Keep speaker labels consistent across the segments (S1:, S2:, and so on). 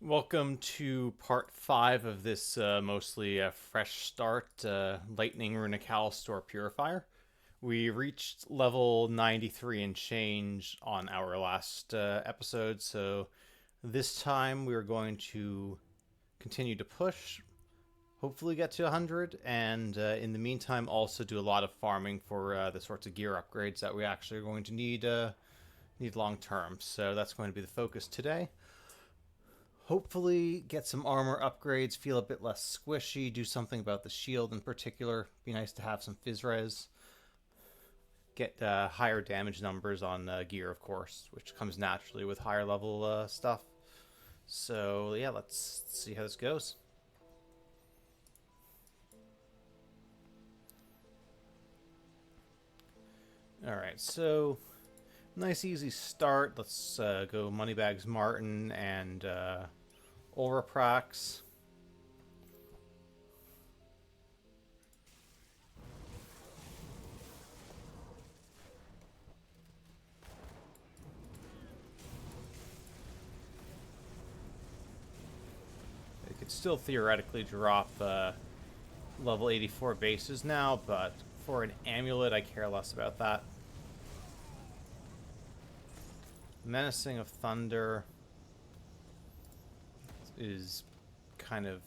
S1: Welcome to part 5 of this mostly fresh start Lightning Runecalstor Purifier. We reached level 93 and change on our last episode, so this time we're going to continue to push, hopefully get to 100, and in the meantime also do a lot of farming for the sorts of gear upgrades that we actually are going to need long term. So that's going to be the focus today. Hopefully get some armor upgrades, feel a bit less squishy, do something about the shield in particular. Be nice to have some phys res. Get higher damage numbers on gear, of course, which comes naturally with higher level stuff. So yeah, let's see how this goes. Alright, so nice easy start. Let's go Moneybags Martin and Ulraprax. It could still theoretically drop level 84 bases now, but for an amulet, I care less about that. Menacing of Thunder is kind of...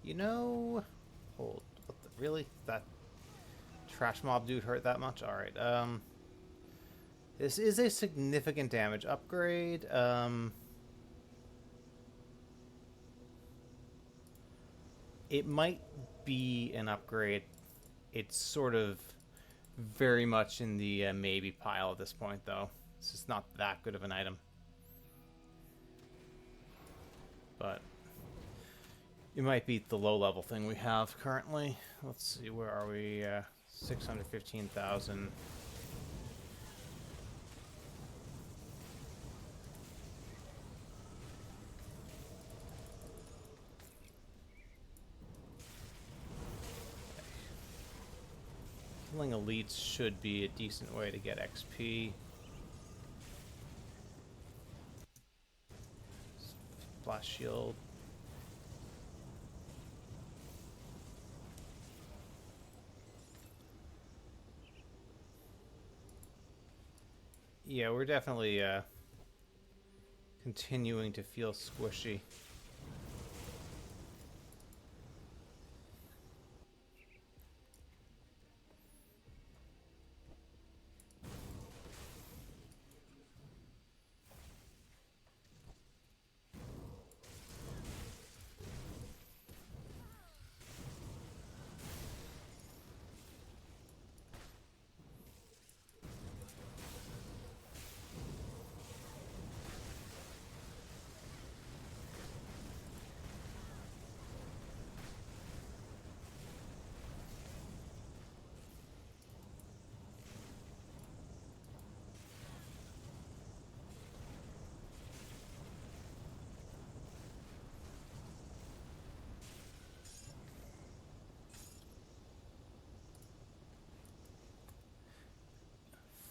S1: Hold. What the, really? That trash mob dude hurt that much? Alright, this is a significant damage upgrade. It might be an upgrade. It's sort of very much in the maybe pile at this point, though. It's just not that good of an item. But it might beat the low level thing we have currently. Let's see, where are we? 615,000. Killing elites should be a decent way to get XP. Blast shield. Yeah, we're definitely continuing to feel squishy.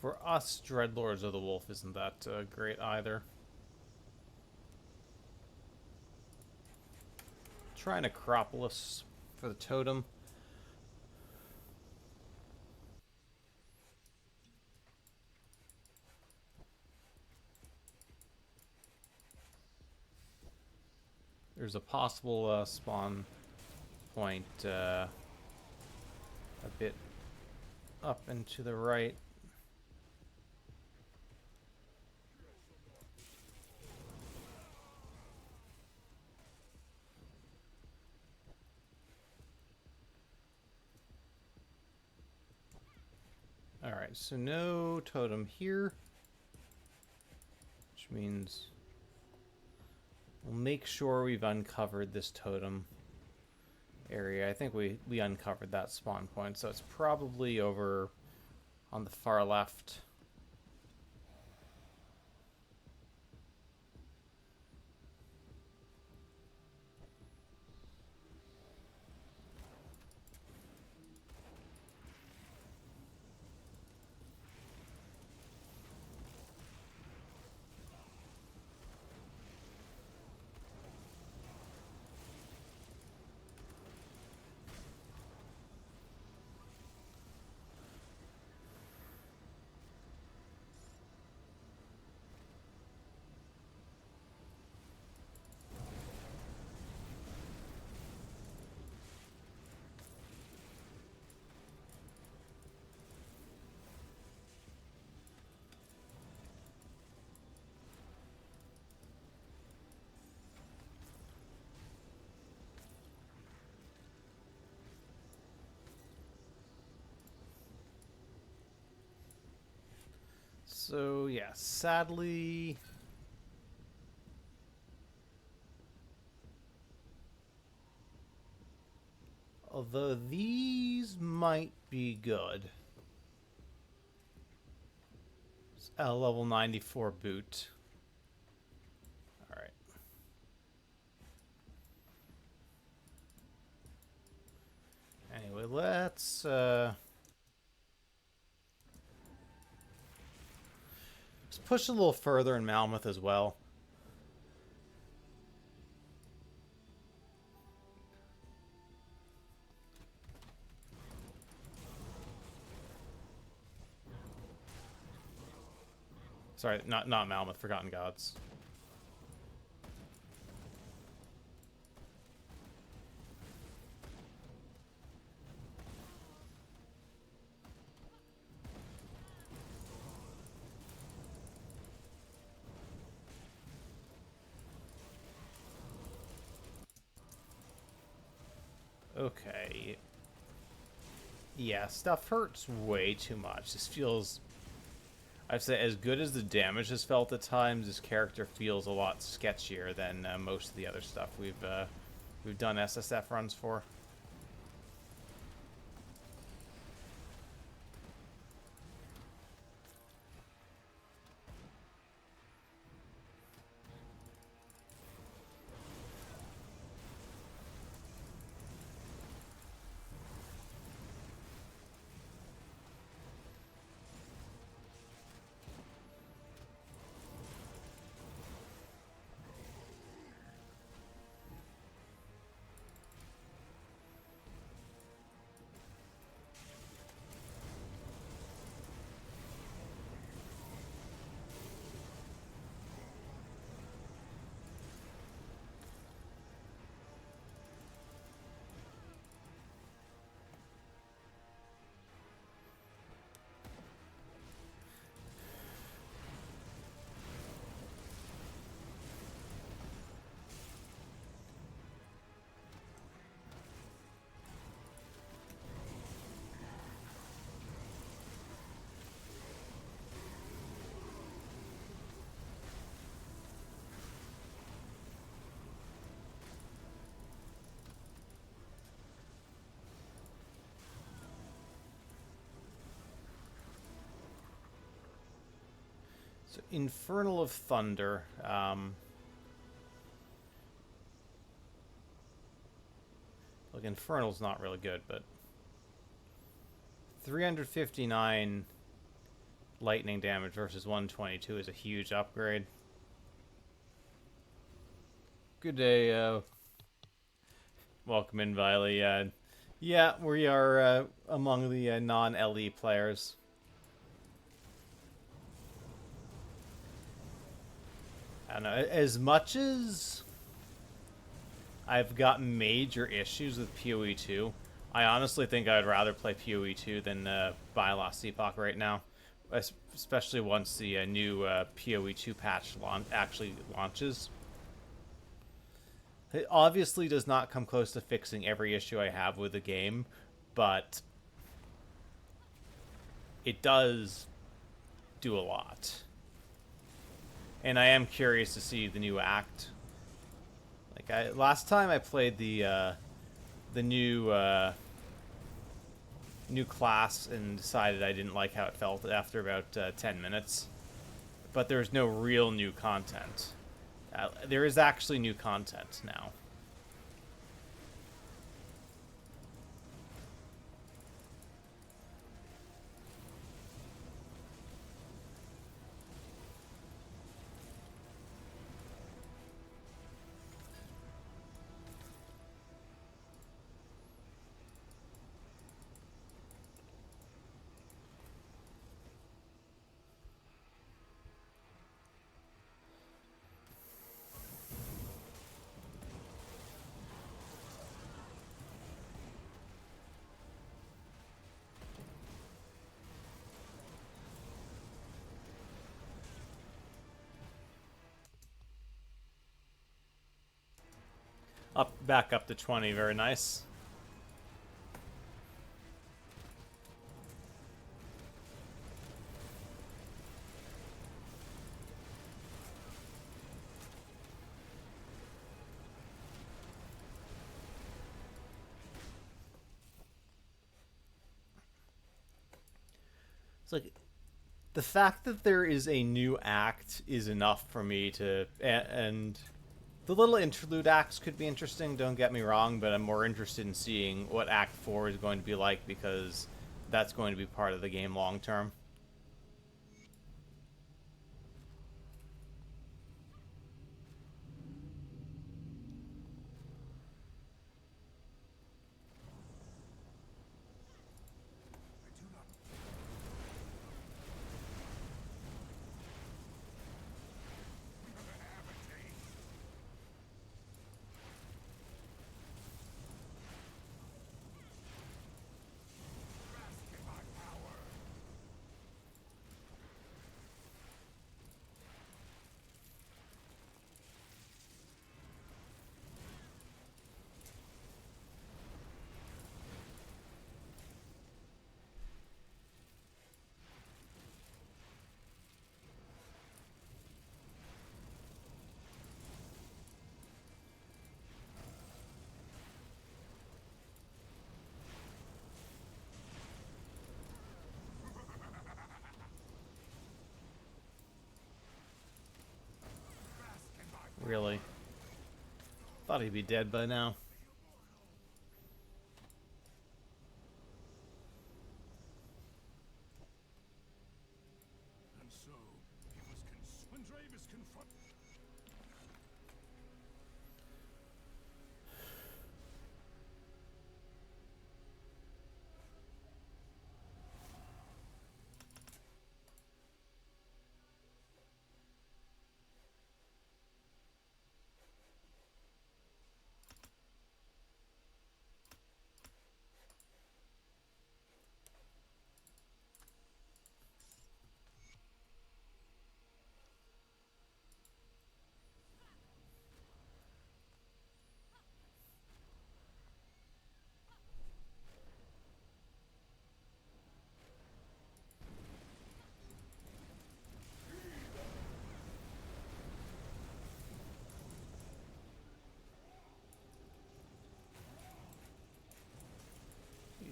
S1: For us, Dreadlords of the Wolf isn't that great either. Try an Acropolis for the totem. There's a possible spawn point a bit up and to the right. Alright, so no totem here, which means we'll make sure we've uncovered this totem area. I think we uncovered that spawn point, so it's probably over on the far left. So, yeah, sadly... Although these might be good. It's a level 94 boot. Alright. Anyway, let's push a little further in Malmouth as well. Sorry, not Malmouth, Forgotten Gods. Okay. Yeah, stuff hurts way too much. This feels... I'd say as good as the damage has felt at times, this character feels a lot sketchier than most of the other stuff we've done SSF runs for. So, Infernal of Thunder. Look, Infernal's not really good, but 359 lightning damage versus 122 is a huge upgrade. Good day, welcome in, Viley. Yeah, we are among the non-LE players. I don't know, as much as I've got major issues with PoE 2, I honestly think I'd rather play PoE 2 than buy Lost Epoch right now. Especially once the new PoE 2 patch actually launches. It obviously does not come close to fixing every issue I have with the game, but it does do a lot. And I am curious to see the new act. Like, last time I played the new class and decided I didn't like how it felt after about 10 minutes. But there's no real new content. There is actually new content now. Back up to 20, very nice. It's like the fact that there is a new act is enough for me to, and the little interlude acts could be interesting, don't get me wrong, but I'm more interested in seeing what Act 4 is going to be like because that's going to be part of the game long term. Really. Thought he'd be dead by now.
S2: And so, when Drave is confronted.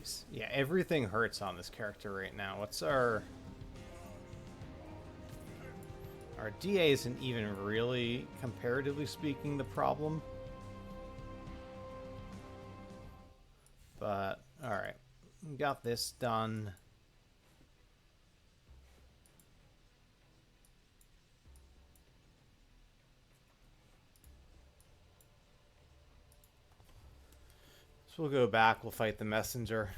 S1: Jeez. Yeah, everything hurts on this character right now. What's our... Our DA isn't even really, comparatively speaking, the problem. But, alright. Got this done. So we'll go back, we'll fight the messenger.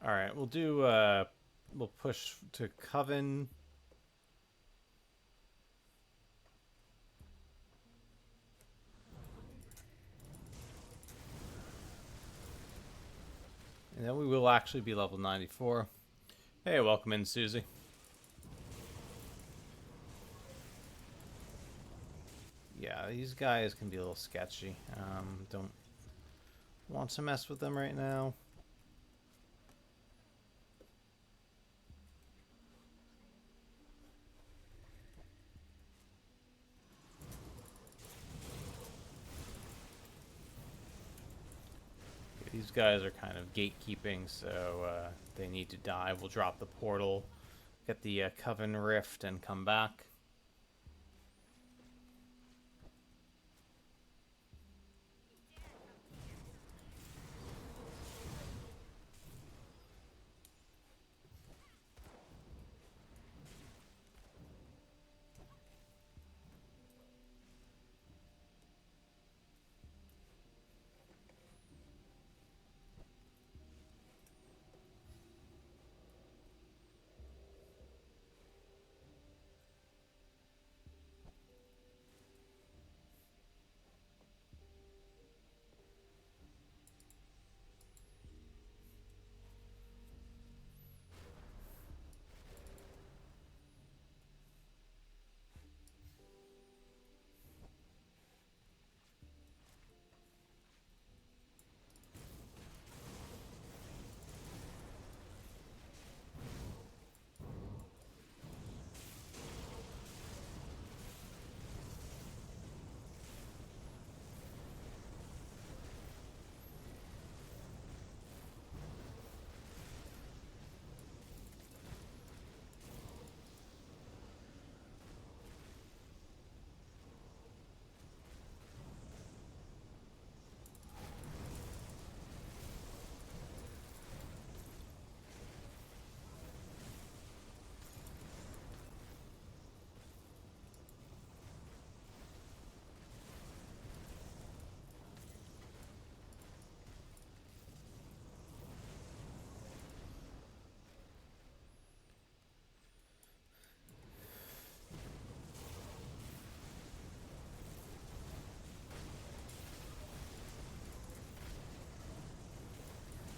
S1: All right, we'll do. We'll push to Coven. And then we will actually be level 94. Hey, welcome in, Susie. Yeah, these guys can be a little sketchy. Don't want to mess with them right now. These guys are kind of gatekeeping, so they need to die. We'll drop the portal, get the Coven Rift, and come back.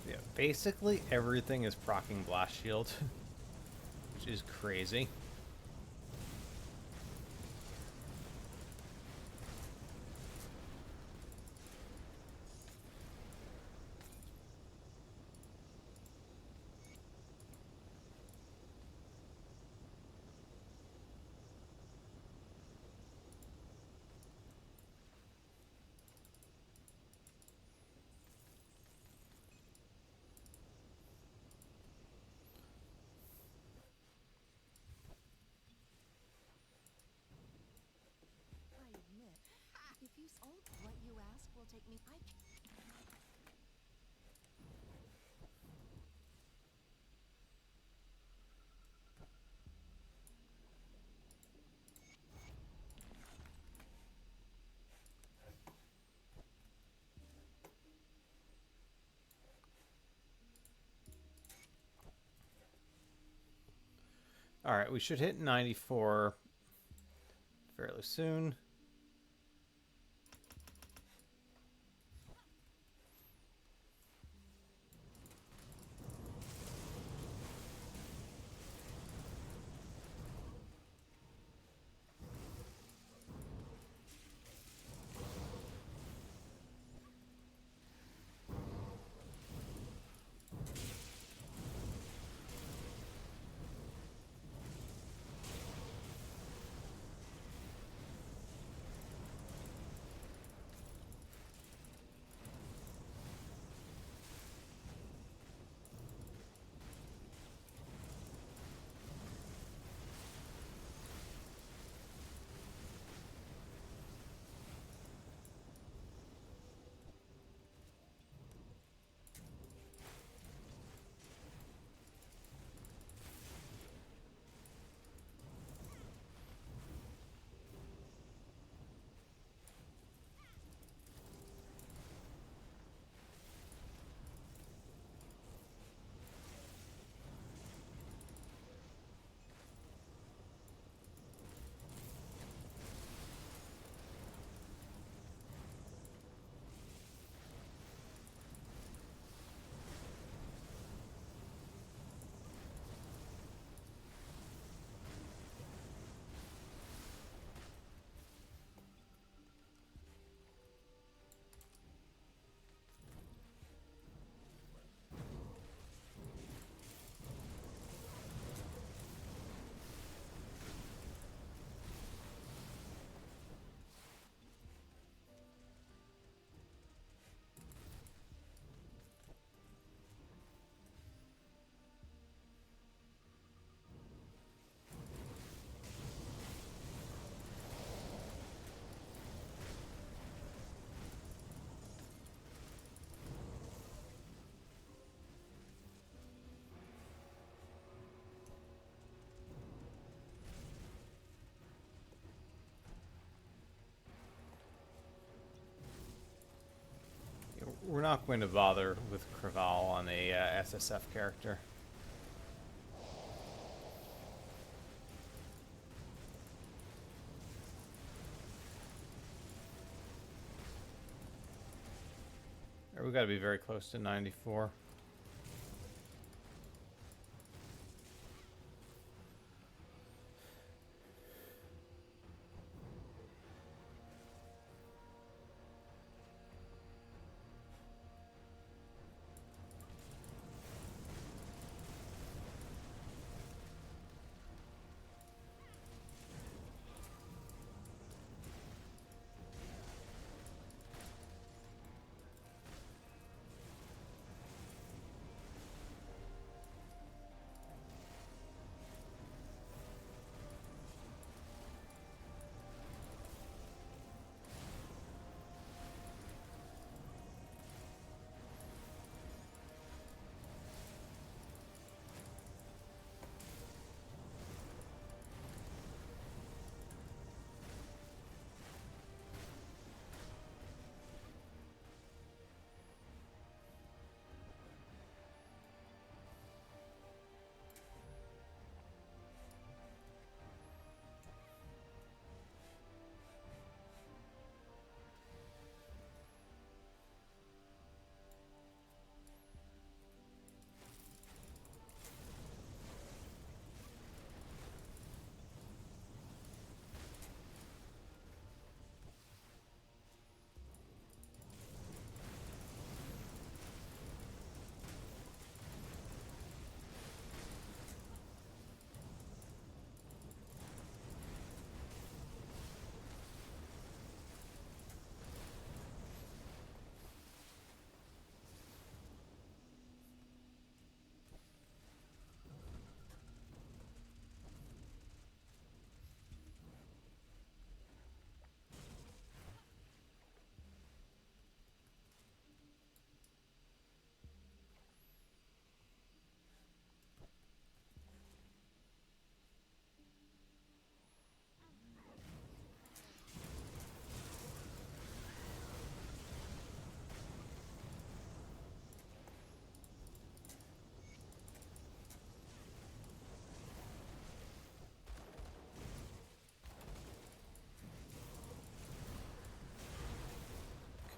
S1: Yeah, basically everything is proccing Blast Shield, which is crazy.
S3: I admit, if you sold what you ask will take me.
S1: All right, we should hit 94 fairly soon. We're not going to bother with Craval on a SSF character. We got to be very close to 94.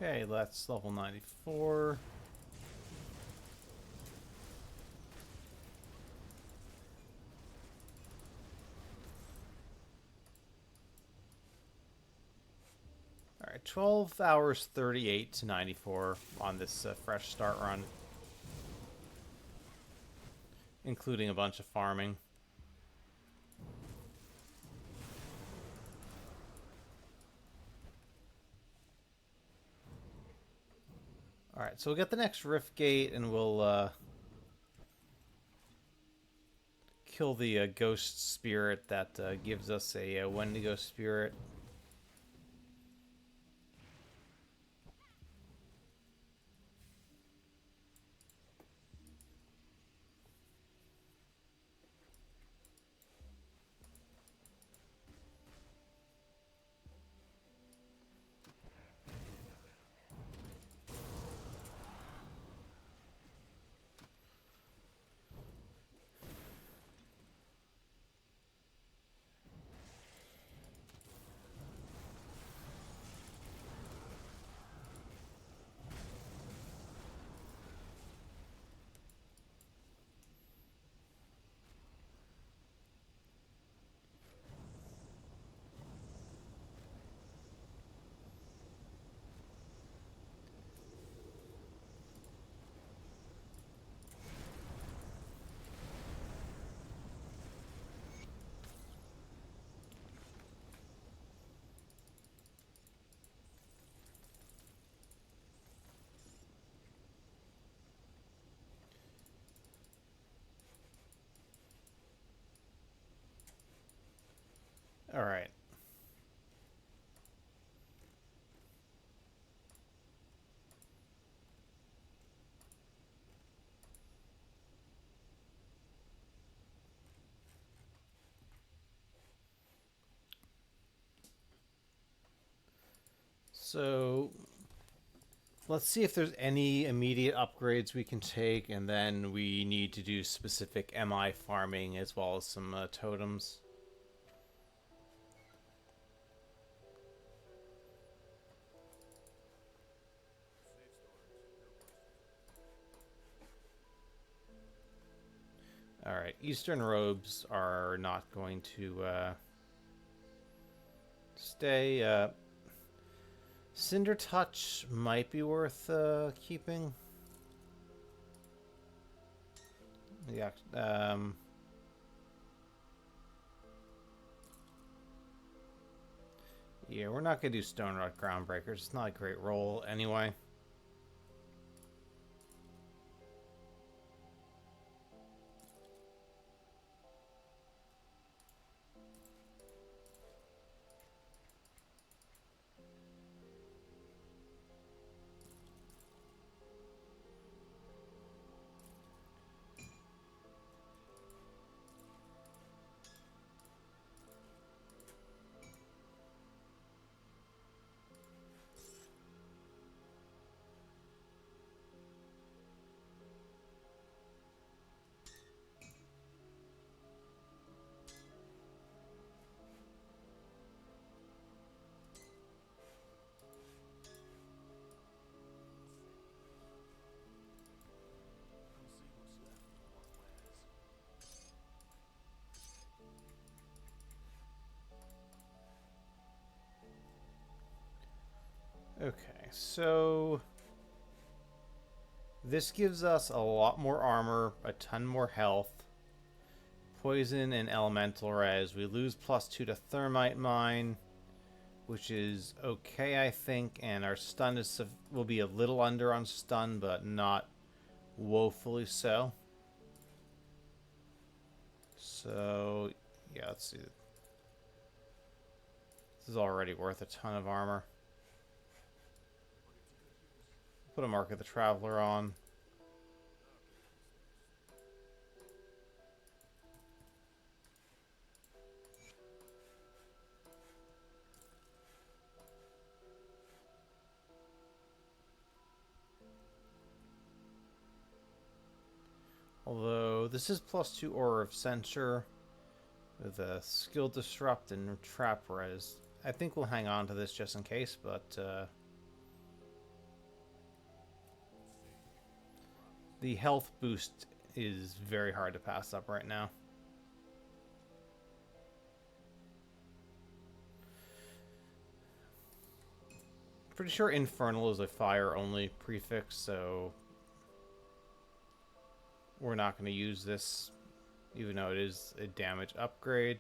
S1: Okay, that's level 94. All right, 12 hours 38 to 94 on this fresh start run, including a bunch of farming. All right, so we'll get the next Rift Gate, and we'll kill the Ghost Spirit that gives us a Wendigo Spirit. All right. So Let's see if there's any immediate upgrades we can take, and then we need to do specific MI farming as well as some totems. Alright, Eastern Robes are not going to stay. Cinder Touch might be worth keeping. Yeah. Yeah, we're not going to do Stone Rod Groundbreakers. It's not a great roll anyway. Okay, so this gives us a lot more armor, a ton more health, poison and elemental res. We lose +2 to Thermite Mine, which is okay, I think, and our stun will be a little under on stun, but not woefully so. So, yeah, let's see. This is already worth a ton of armor. Put a Mark of the Traveler on. Although, this is +2 Aura of Censure with a Skill Disrupt and Trap Res. I think we'll hang on to this just in case, but the health boost is very hard to pass up right now. Pretty sure Infernal is a fire-only prefix, so we're not going to use this, even though it is a damage upgrade.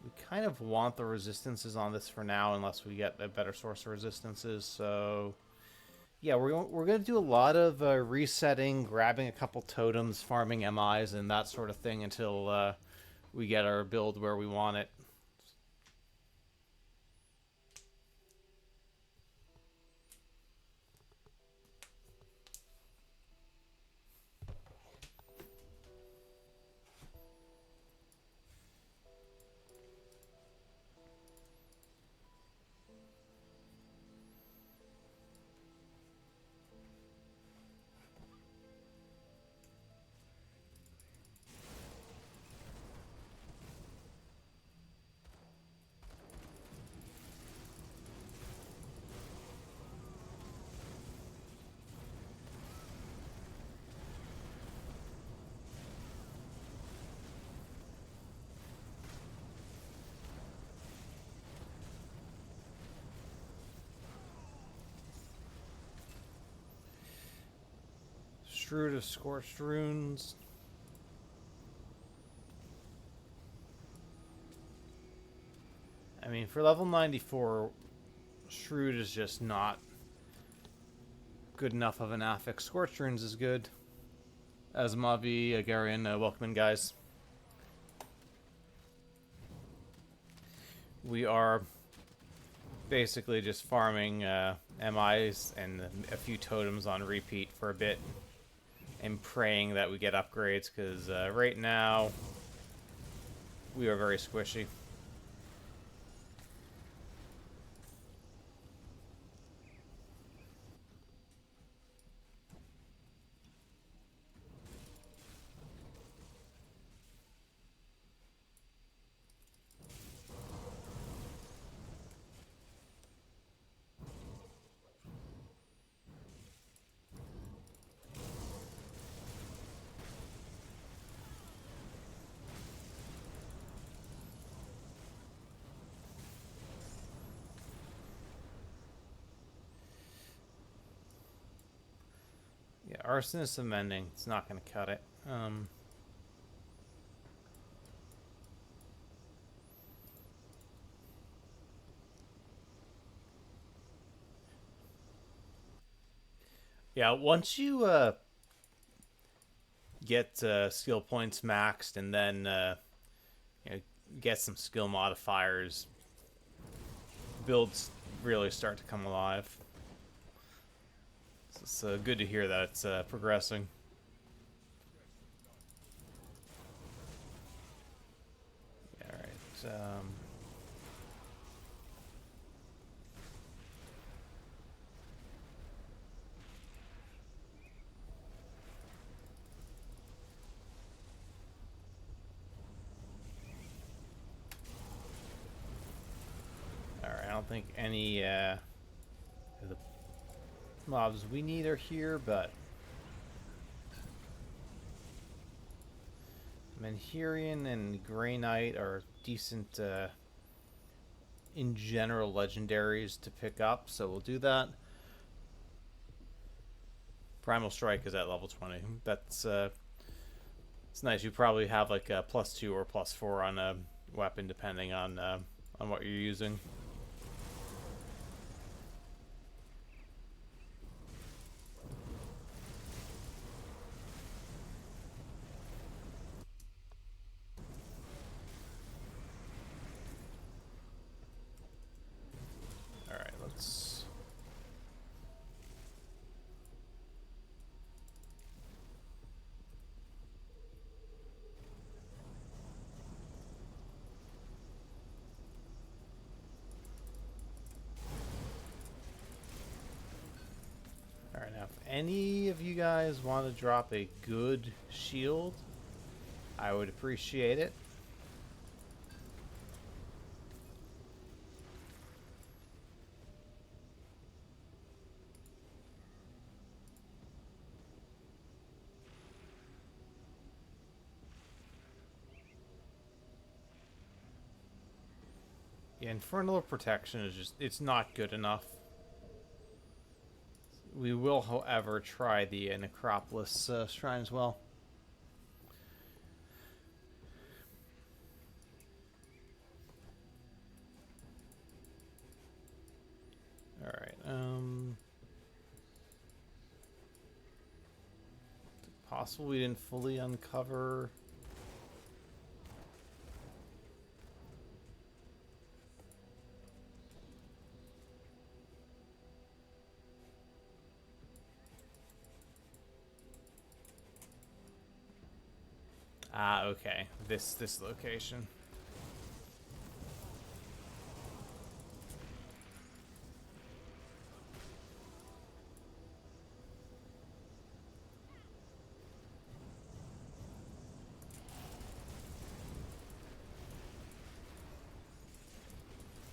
S1: We kind of want the resistances on this for now, unless we get a better source of resistances, so yeah, we're going to do a lot of resetting, grabbing a couple totems, farming MIs, and that sort of thing until we get our build where we want it. Shroud of Scorched Runes. I mean, for level 94, Shroud is just not good enough of an affix. Scorched Runes is good. Asmavi, Agarian, welcome in, guys. We are basically just farming MIs and a few totems on repeat for a bit. and praying that we get upgrades, because right now we are very squishy. Yeah, Arsonist Amending. It's not going to cut it. Yeah, once you get skill points maxed and then you know, get some skill modifiers, builds really start to come alive. So it's good to hear that it's progressing. Yeah, all right. All right. I don't think any of the mobs we need are here, but Menhirian and Grey Knight are decent in general legendaries to pick up, so we'll do that. Primal Strike is at level 20. That's it's nice. You probably have like a +2 or +4 on a weapon depending on what you're using. All right, let's. All right, now if any of you guys want to drop a good shield, I would appreciate it. Yeah, Infernal Protection is just, it's not good enough. We will, however, try the Necropolis Shrine as well. All right. Possible we didn't fully uncover. Ah, okay. This location.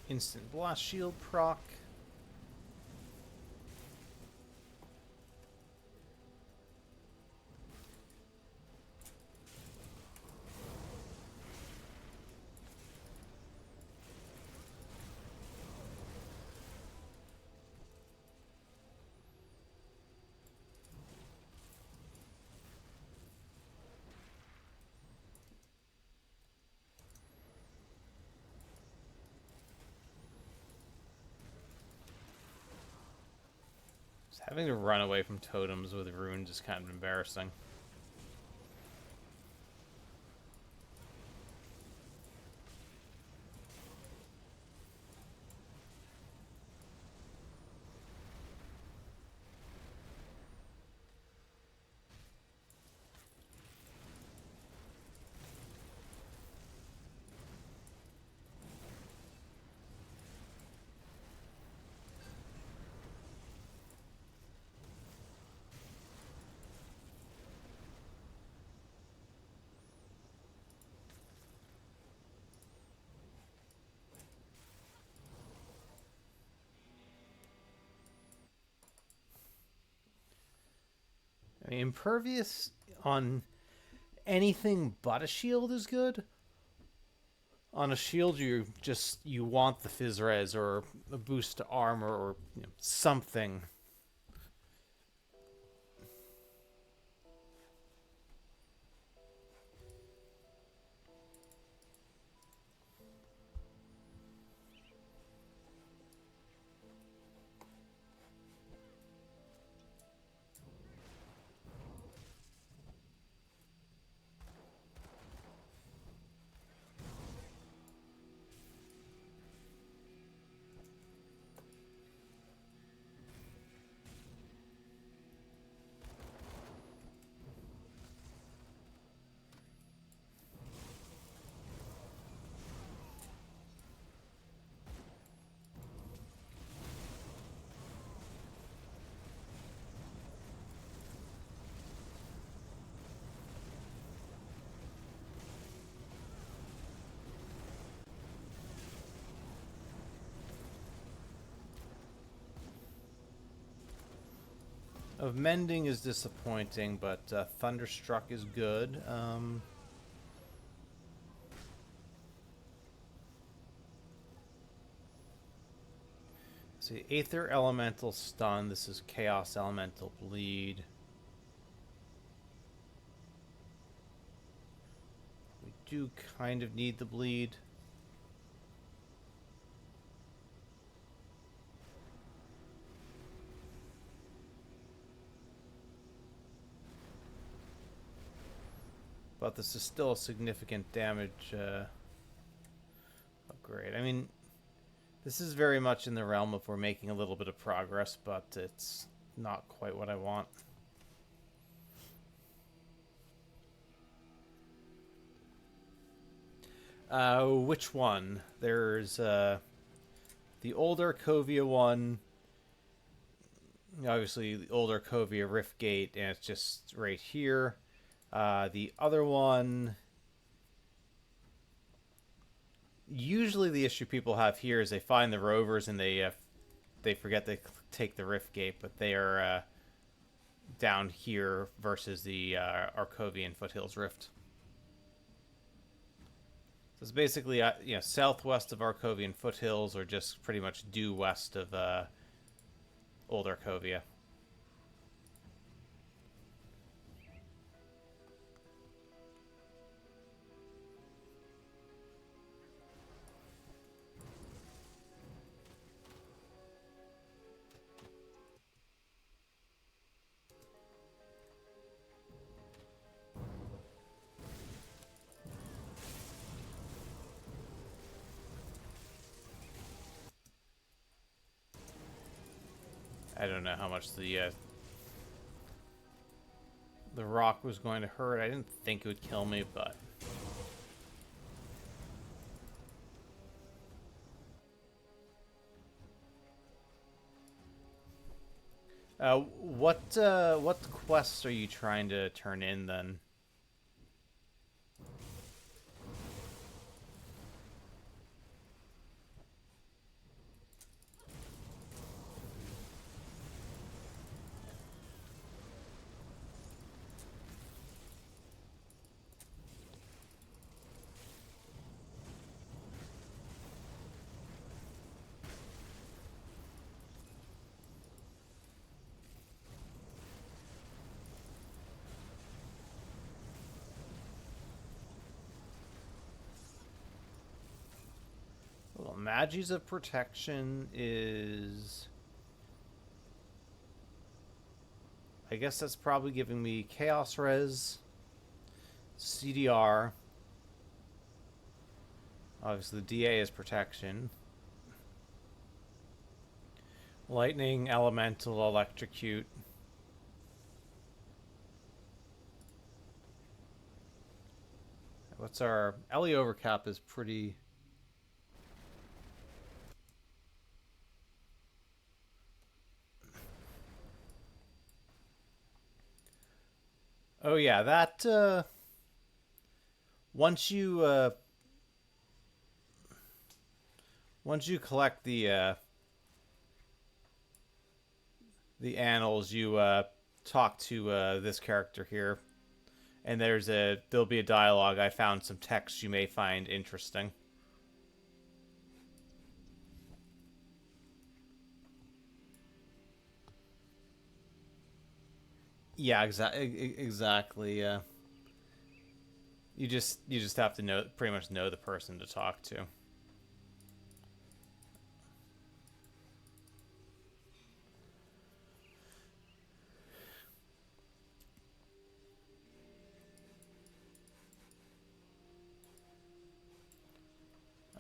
S1: Instant blast shield proc. Just having to run away from totems with runes is kind of embarrassing. Impervious on anything but a shield is good. On a shield, you want the Fizz Res or a boost to armor or something. Of Mending is disappointing, but Thunderstruck is good. See, Aether Elemental Stun. This is Chaos Elemental Bleed. We do kind of need the bleed. But this is still a significant damage upgrade. I mean, this is very much in the realm of we're making a little bit of progress, but it's not quite what I want. Which one? There's the older Arcovia one. Obviously, the older Arcovia Riftgate, and it's just right here. The other one, usually the issue people have here is they find the rovers and they forget to take the Riftgate, but they are down here versus the Arcovian Foothills Rift. So it's basically southwest of Arcovian Foothills, or just pretty much due west of Old Arcovia. I don't know how much the RoK was going to hurt. I didn't think it would kill me, but what quests are you trying to turn in then? Well, Magi's of Protection is... I guess that's probably giving me Chaos Res, CDR. Obviously, the DA is Protection. Lightning, Elemental, Electrocute. What's our... Ellie Overcap is pretty... Oh yeah, that once you collect the annals, you talk to this character here, and there'll be a dialogue. I found some text you may find interesting. Yeah, exactly. You just have to know pretty much know the person to talk to.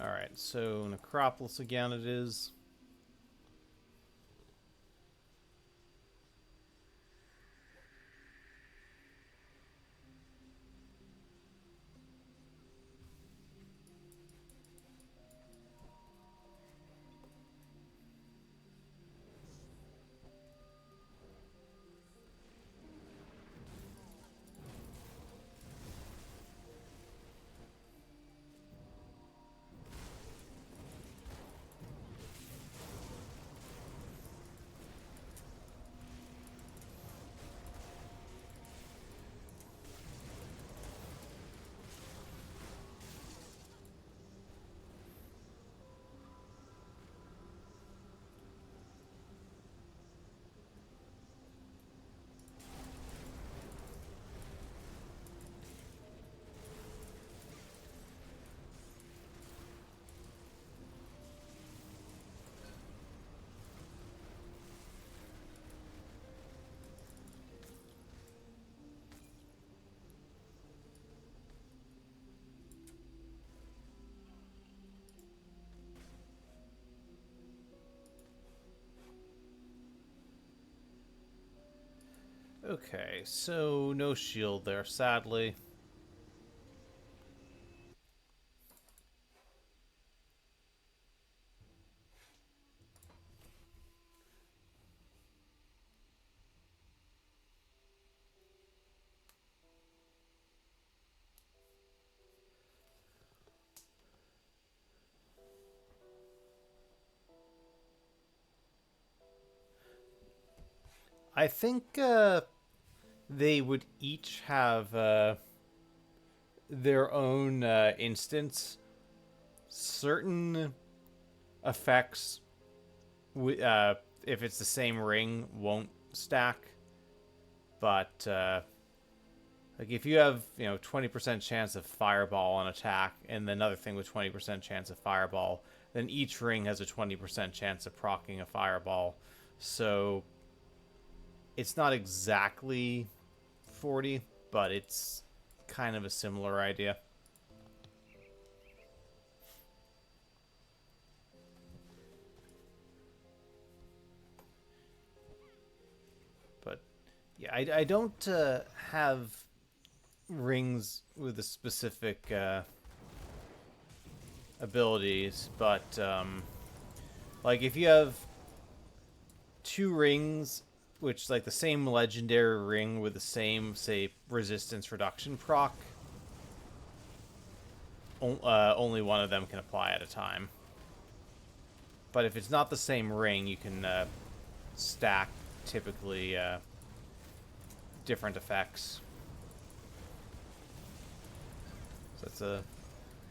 S1: All right, so Necropolis again. It is. Okay, so no shield there, sadly. I think they would each have their own instance. Certain effects, if it's the same ring, won't stack. But like if you have 20% chance of fireball on attack, and another thing with 20% chance of fireball, then each ring has a 20% chance of proccing a fireball. So it's not exactly 40, but it's kind of a similar idea. But yeah, I don't have rings with the specific abilities, but like if you have two rings, which like the same legendary ring with the same, say, resistance reduction proc, only one of them can apply at a time. But if it's not the same ring, you can stack typically different effects. So it's a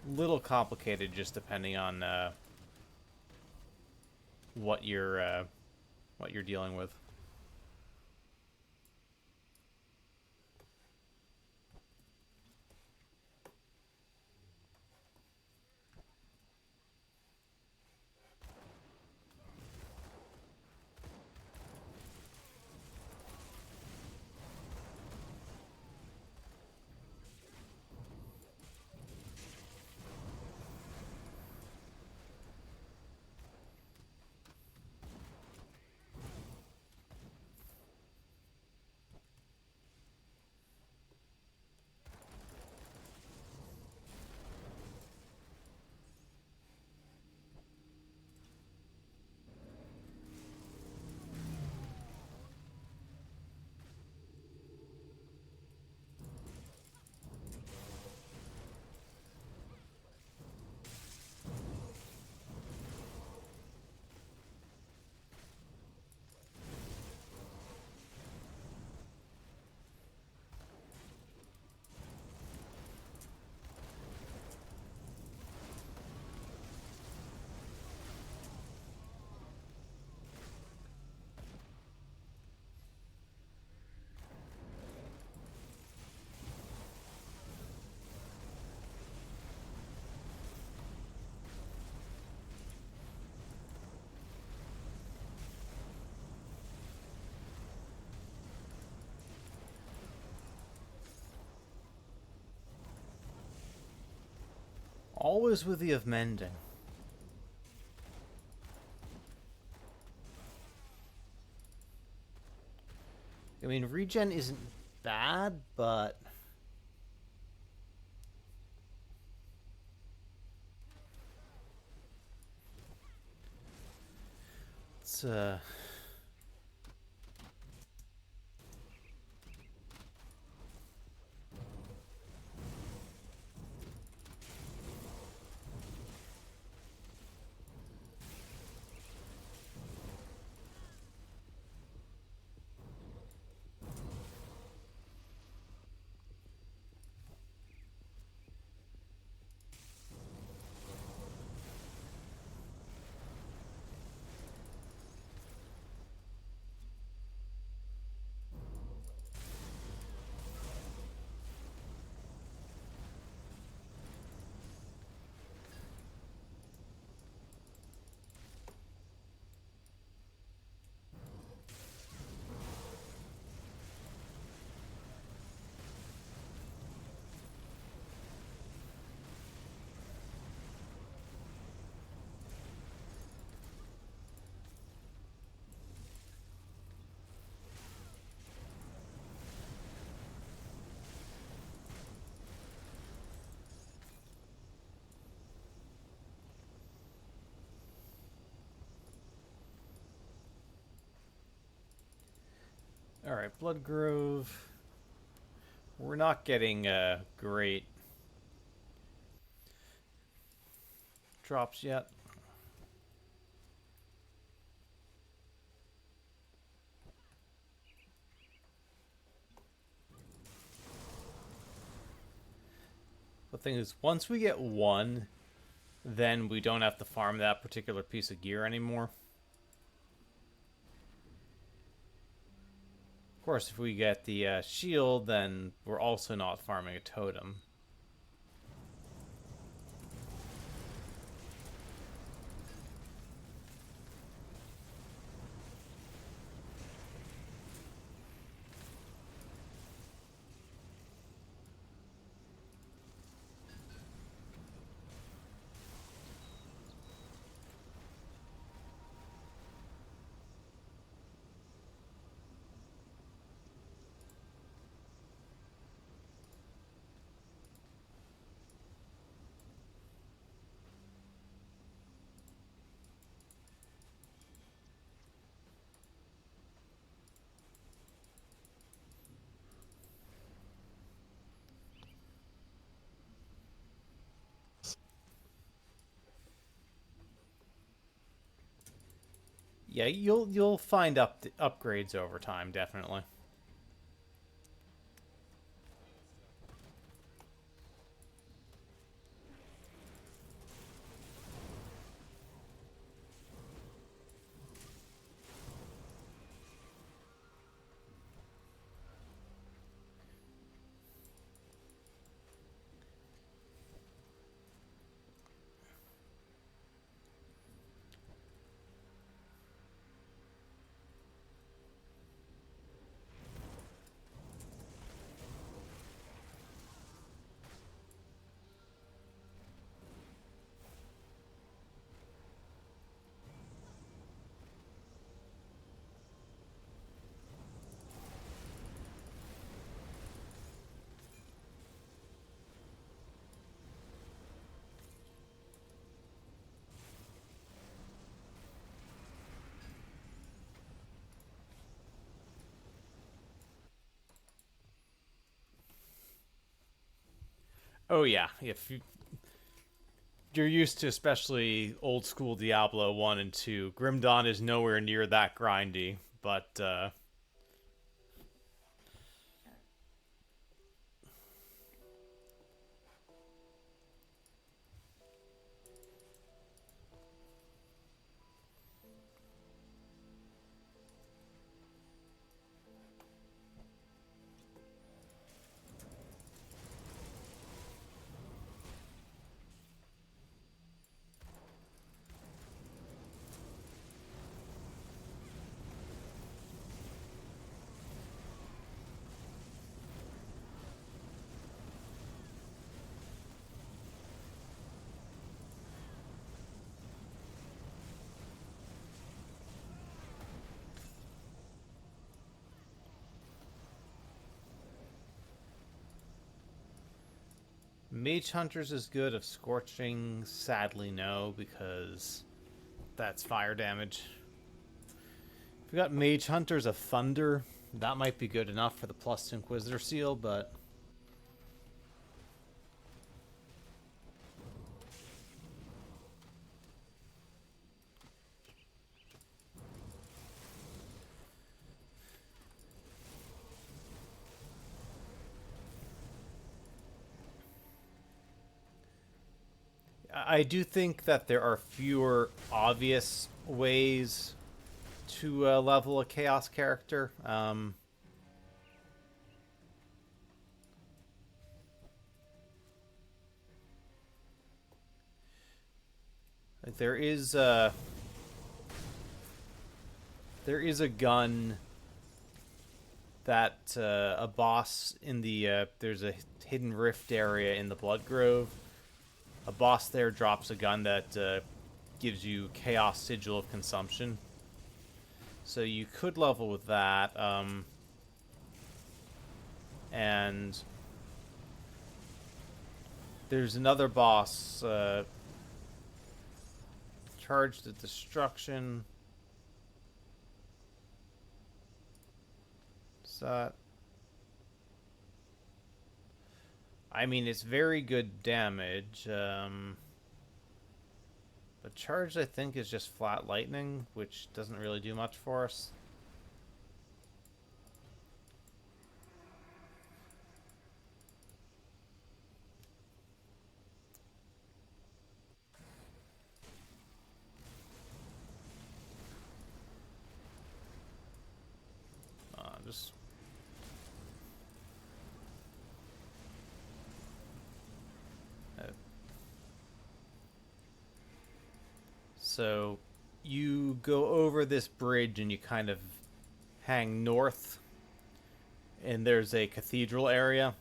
S1: little complicated, just depending on what you're dealing with. Always worthy of mending. I mean, regen isn't bad, but it's all right. Blood Grove. We're not getting great drops yet. The thing is, once we get one, then we don't have to farm that particular piece of gear anymore. Of course, if we get the shield, then we're also not farming a totem. Yeah, you'll find upgrades over time, definitely. Oh yeah, if you're used to especially old school Diablo 1 and 2, Grim Dawn is nowhere near that grindy, but Mage Hunter's is good. Of Scorching, sadly no, because that's fire damage. If we got Mage Hunters of Thunder, that might be good enough for the plus Inquisitor seal, but I do think that there are fewer obvious ways to level a Chaos character. Like there is a gun that a boss in the there's a hidden rift area in the Blood Grove. A boss there drops a gun that gives you Chaos Sigil of Consumption. So you could level with that. And there's another boss, Charged at Destruction. Is that... I mean, it's very good damage. But Charged, I think, is just flat lightning, which doesn't really do much for us. Just... So you go over this bridge and you kind of hang north, and there's a cathedral area.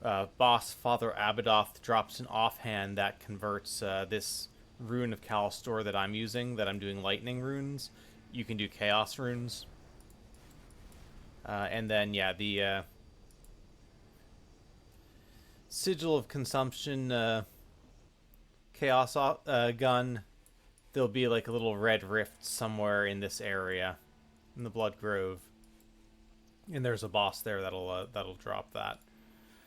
S1: Boss Father Abadoth drops an offhand that converts this rune of Calstor that I'm using, that I'm doing lightning runes. You can do chaos runes. And then, yeah, the Sigil of Consumption chaos gun. There'll be like a little red rift somewhere in this area, in the Blood Grove, and there's a boss there that'll drop that.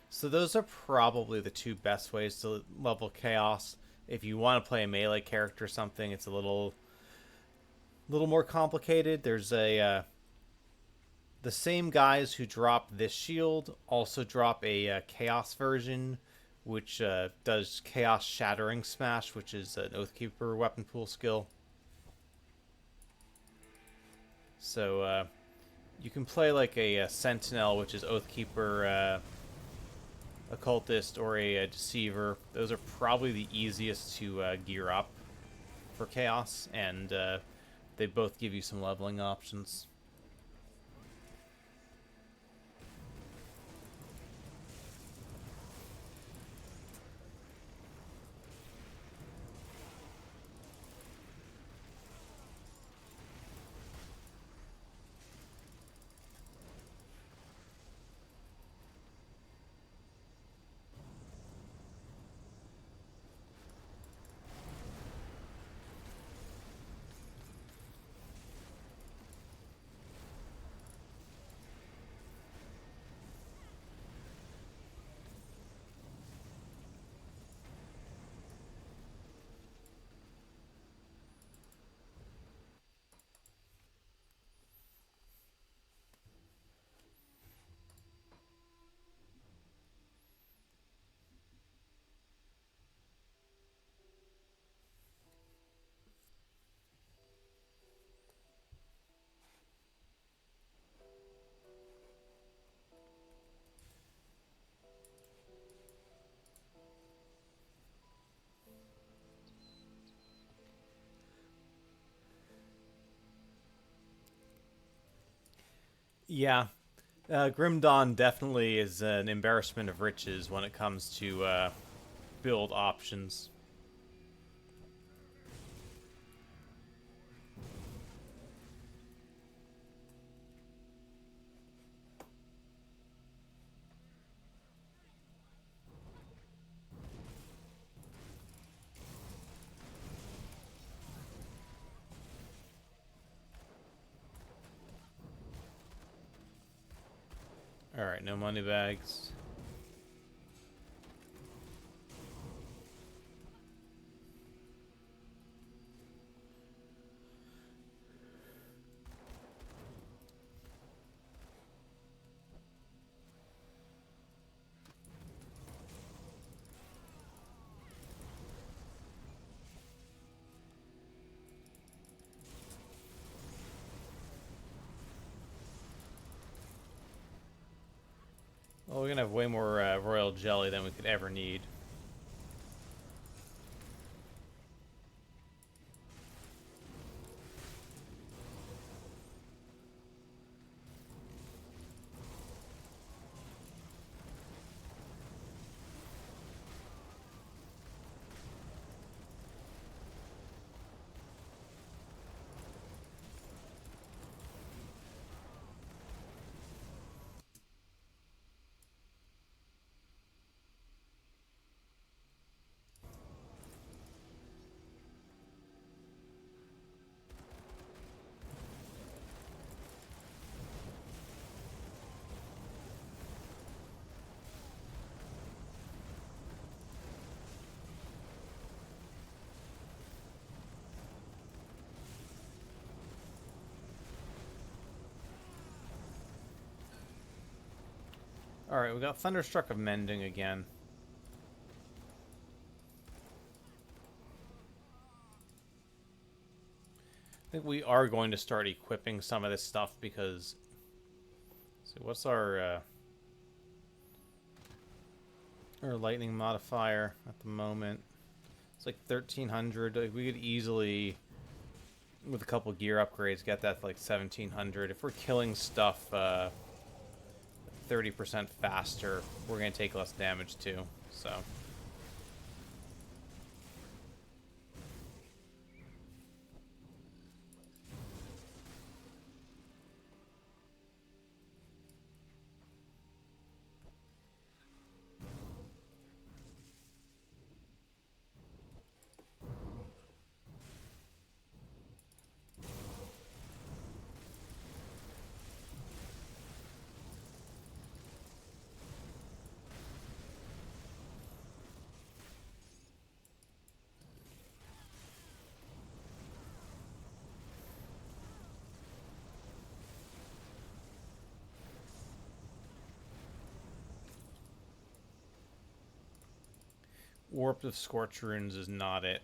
S1: So those are probably the two best ways to level chaos. If you want to play a melee character or something, it's a little more complicated. There's a the same guys who drop this shield also drop a chaos version, which does Chaos Shattering Smash, which is an Oathkeeper weapon pool skill. So you can play like a Sentinel, which is Oathkeeper, Occultist, or a Deceiver. Those are probably the easiest to gear up for Chaos, and they both give you some leveling options. Yeah, Grim Dawn definitely is an embarrassment of riches when it comes to build options. Alright, no money bags. Well, we're gonna have way more royal jelly than we could ever need. Alright, we got Thunderstruck of Mending again. I think we are going to start equipping some of this stuff because... So what's our lightning modifier at the moment? It's like 1300. Like, we could easily, with a couple gear upgrades, get that to like 1700. If we're killing stuff 30% faster, we're going to take less damage too. So... Warp of Scorch Runes is not it.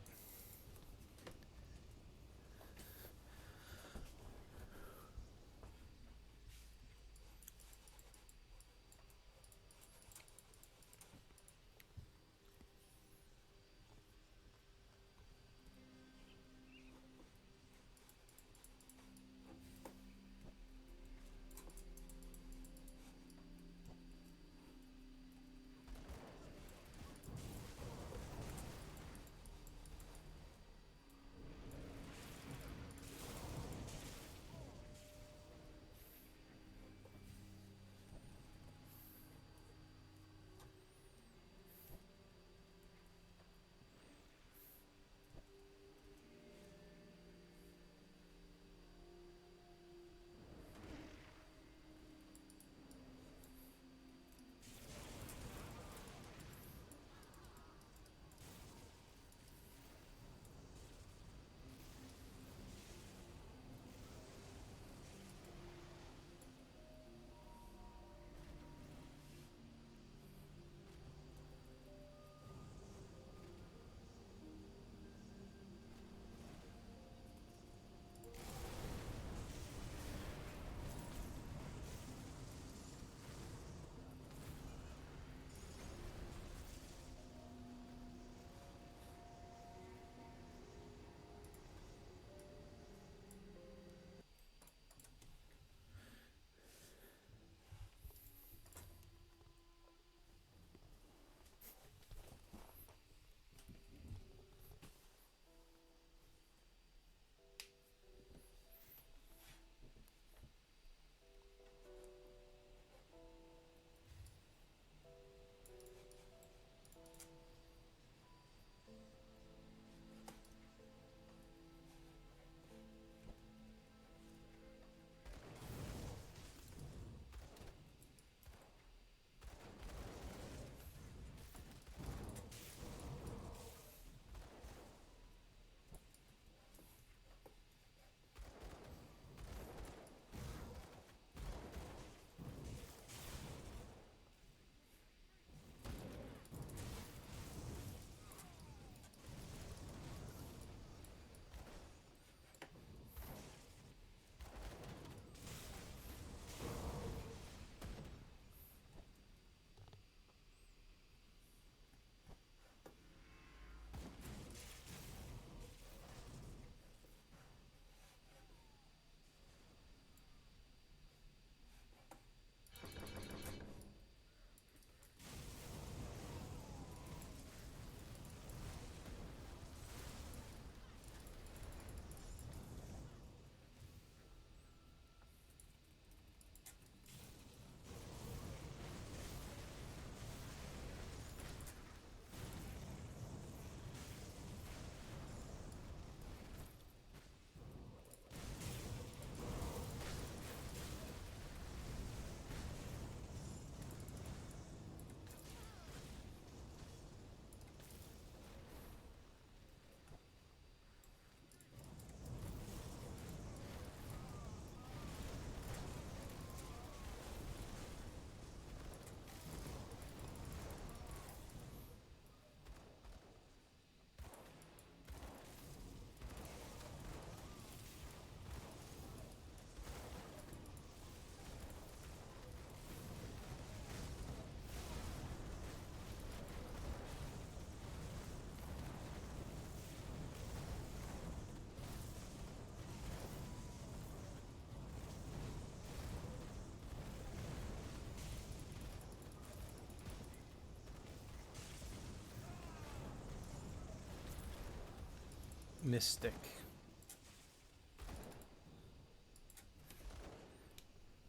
S1: Mystic.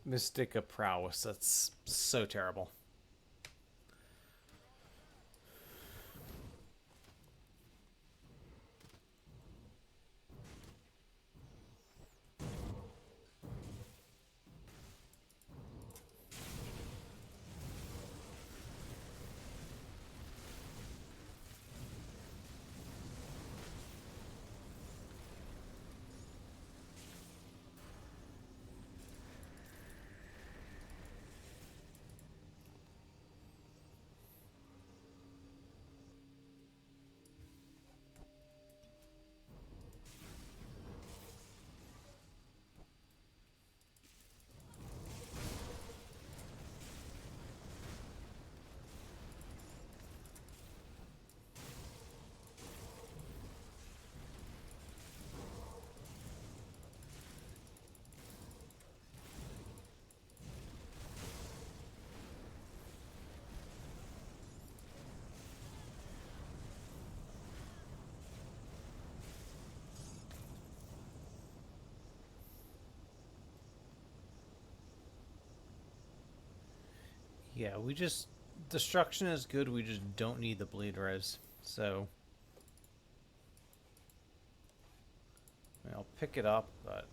S1: Mystic of prowess. That's so terrible. Yeah, we just destruction is good. We just don't need the bleed res. So I'll pick it up, but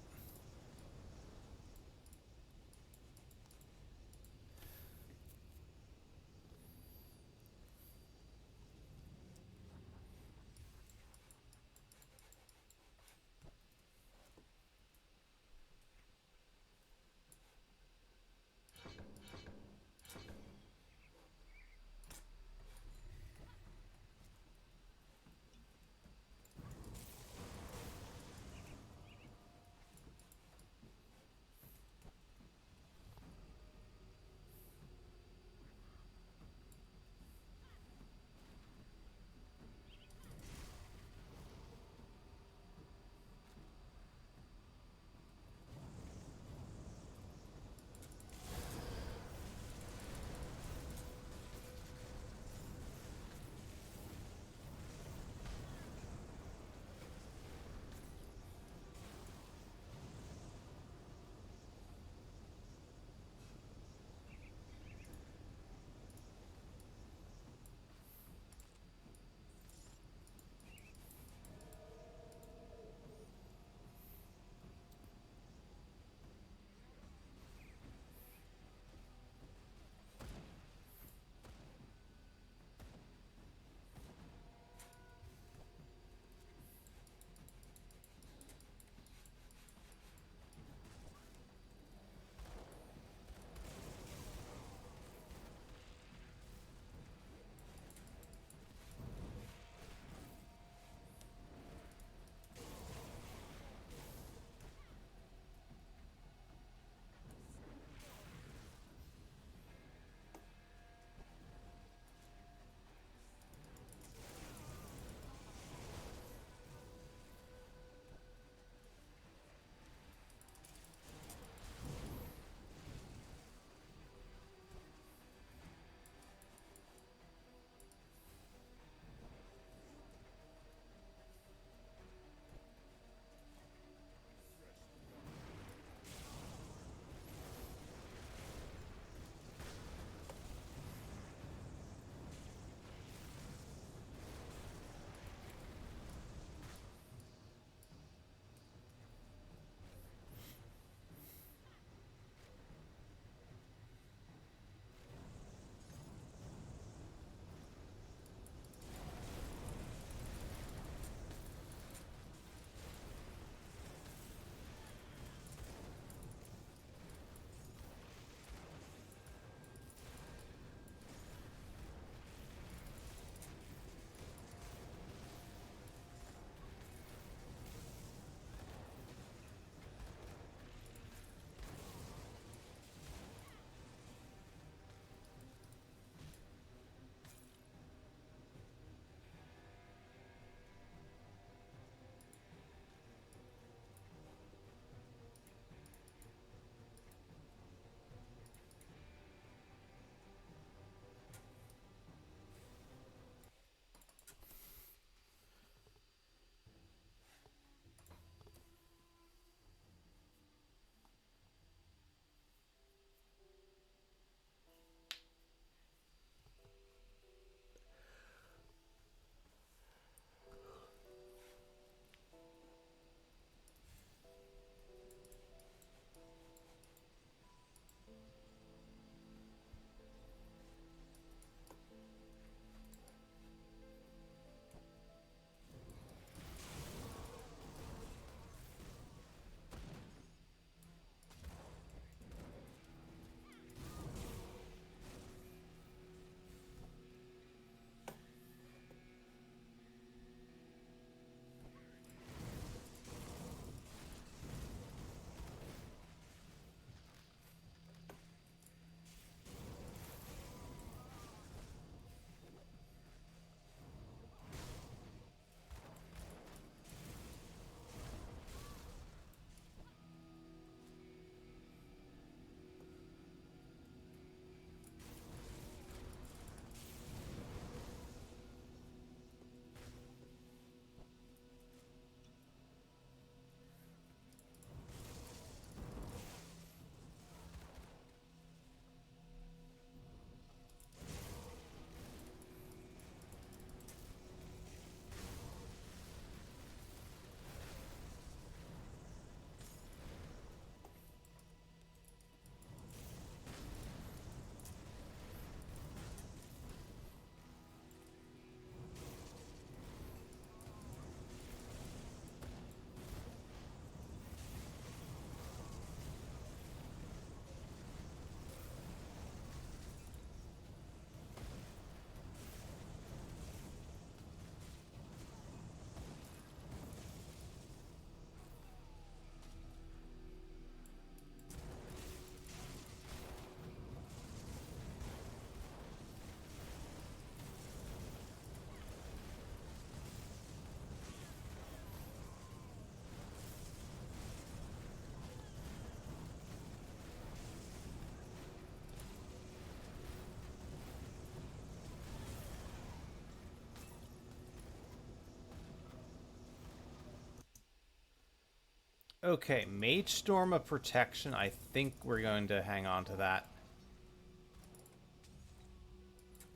S1: Okay, Mage Storm of Protection. I think we're going to hang on to that.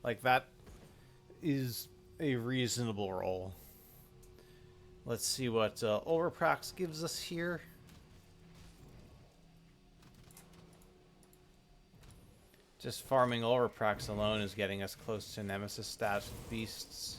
S1: Like, that is a reasonable roll. Let's see what Ulraprax gives us here. Just farming Ulraprax alone is getting us close to Nemesis stats with beasts.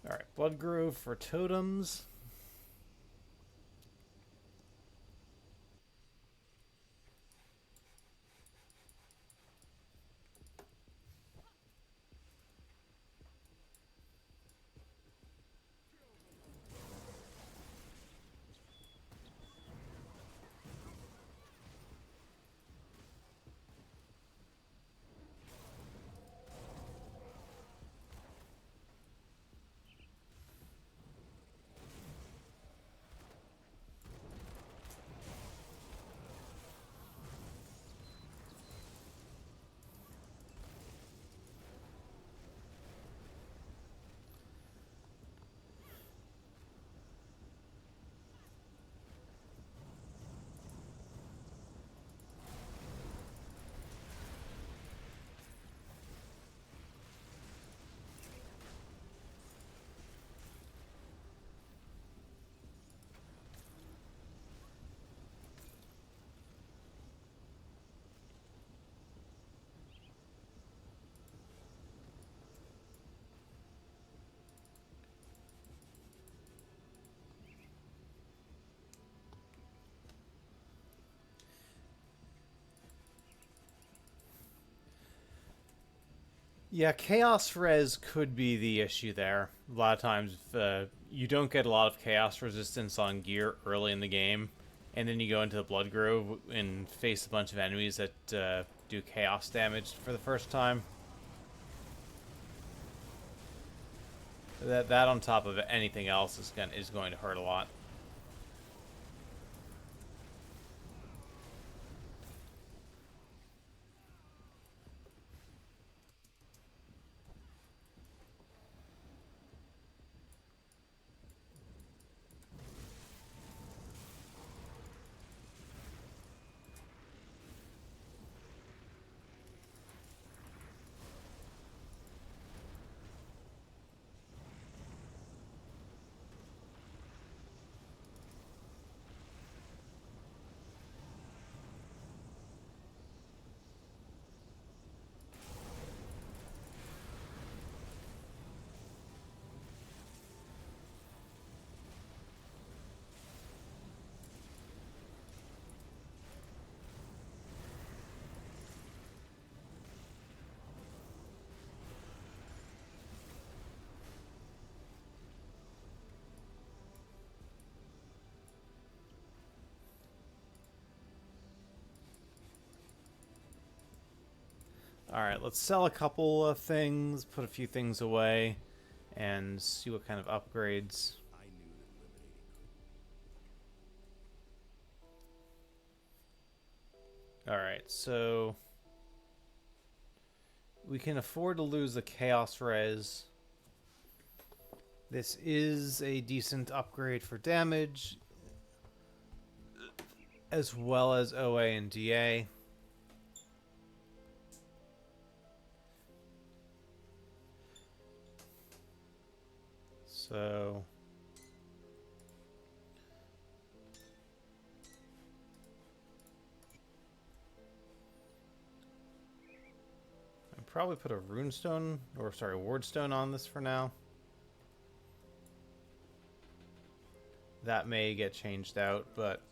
S1: Alright, Blood Grove for totems. Yeah, Chaos Res could be the issue there. A lot of times, you don't get a lot of Chaos Resistance on gear early in the game, and then you go into the Blood Grove and face a bunch of enemies that do Chaos damage for the first time. That on top of anything else is going to hurt a lot. Alright, let's sell a couple of things, put a few things away, and see what kind of upgrades.
S2: I knew that eliminating
S1: Alright, so we can afford to lose the Chaos Res. This is a decent upgrade for damage, as well as OA and DA. So I'll probably put a runestone, or sorry, wardstone on this for now. that may get changed out, but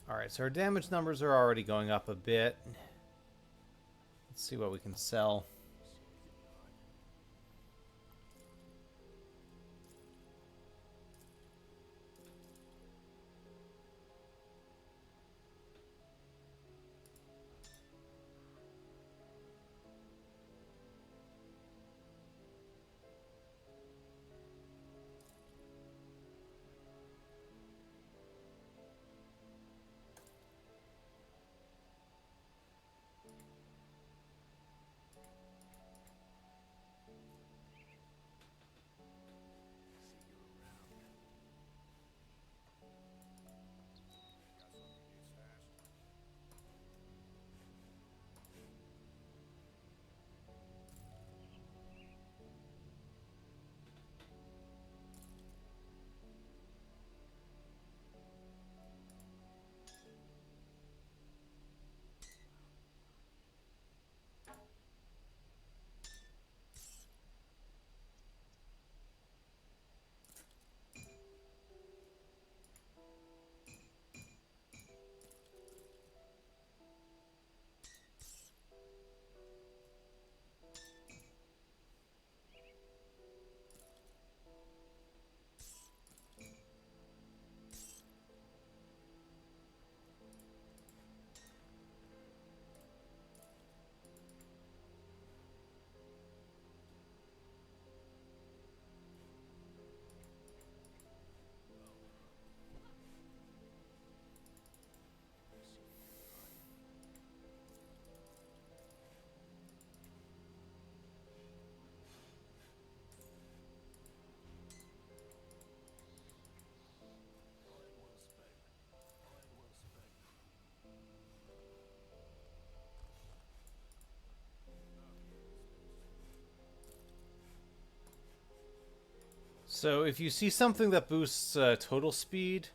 S1: alright, so our damage numbers are already going up a bit. Let's see what we can sell. So if you see something that boosts total speed,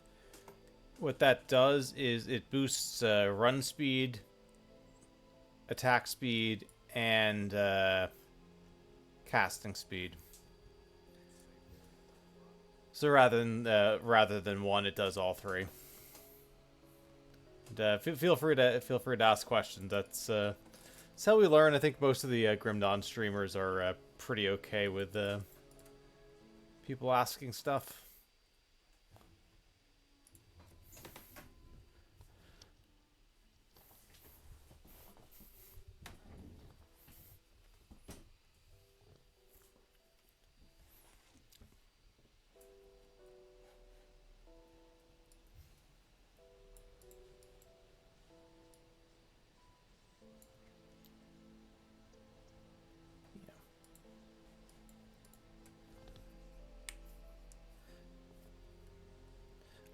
S1: what that does is it boosts run speed, attack speed, and casting speed. So rather than one, it does all three. And, feel free to ask questions. That's how we learn. I think most of the Grim Dawn streamers are pretty okay with people asking stuff.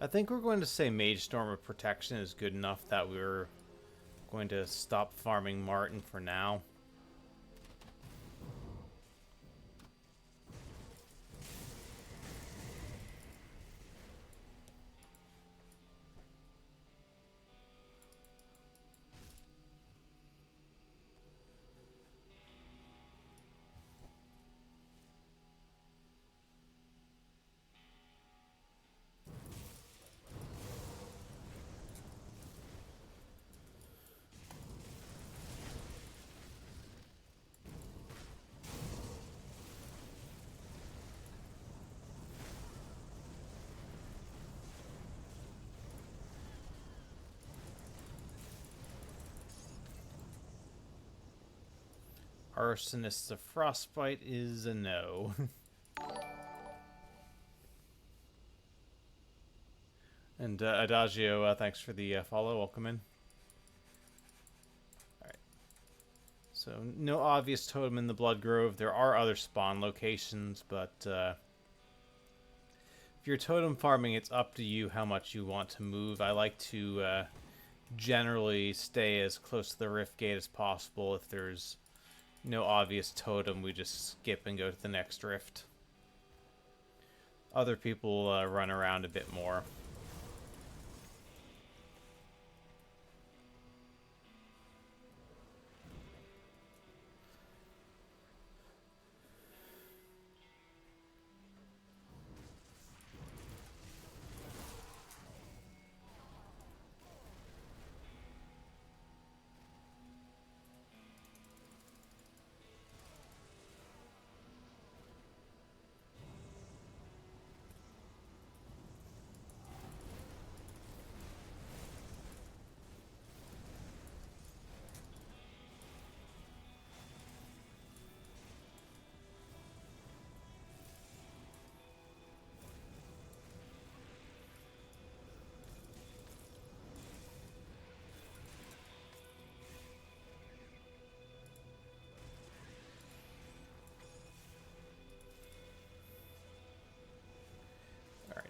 S1: I think we're going to say Mage Storm of Protection is good enough that we're going to stop farming Martin for now. Arsonist of Frostbite is a no. And Adagio, thanks for the follow. Welcome in. Alright. So, no obvious totem in the Blood Grove. There are other spawn locations, but if you're totem farming, it's up to you how much you want to move. I like to generally stay as close to the Rift Gate as possible. If there's no obvious totem, we just skip and go to the next rift. Other people run around a bit more.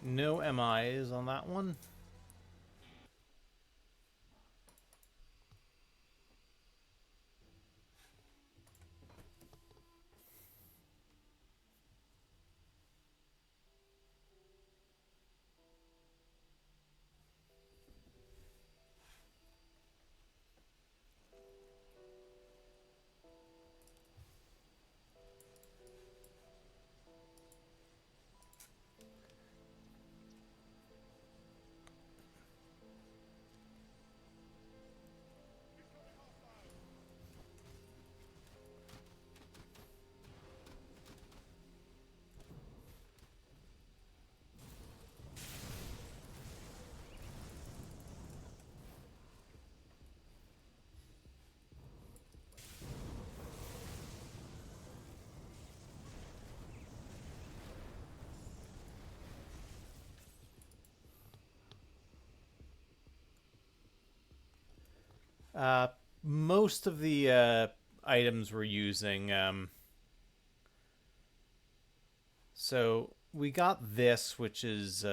S1: no MIs on that one. Uh, Most of the items we're using. So we got this, which is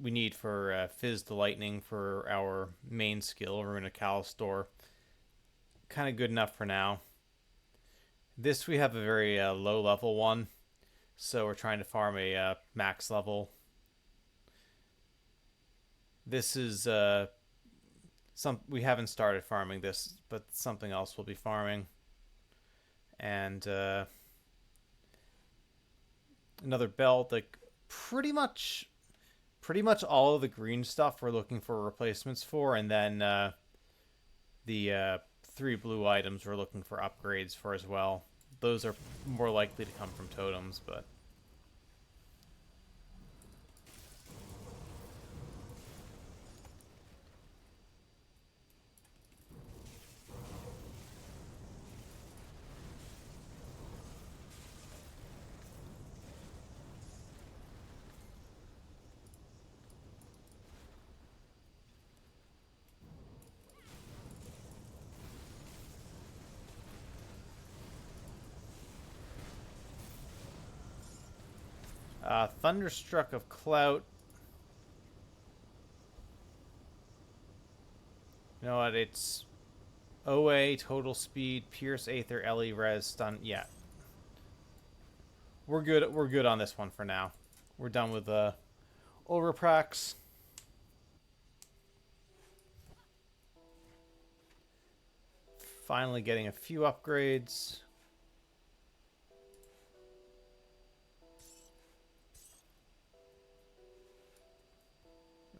S1: we need for Fizz the Lightning for our main skill, Runacalistor. Kind of good enough for now. This we have a very low level one, so we're trying to farm a max level. This is some we haven't started farming this, but something else we'll be farming. And another belt, like pretty much all of the green stuff we're looking for replacements for, and then the 3 blue items we're looking for upgrades for as well. Those are more likely to come from totems, but Thunderstruck of Clout. You know what? It's OA, total speed, Pierce, Aether, Ellie, Res, Stun. Yeah, we're good. We're good on this one for now. We're done with Overprax. Finally getting a few upgrades.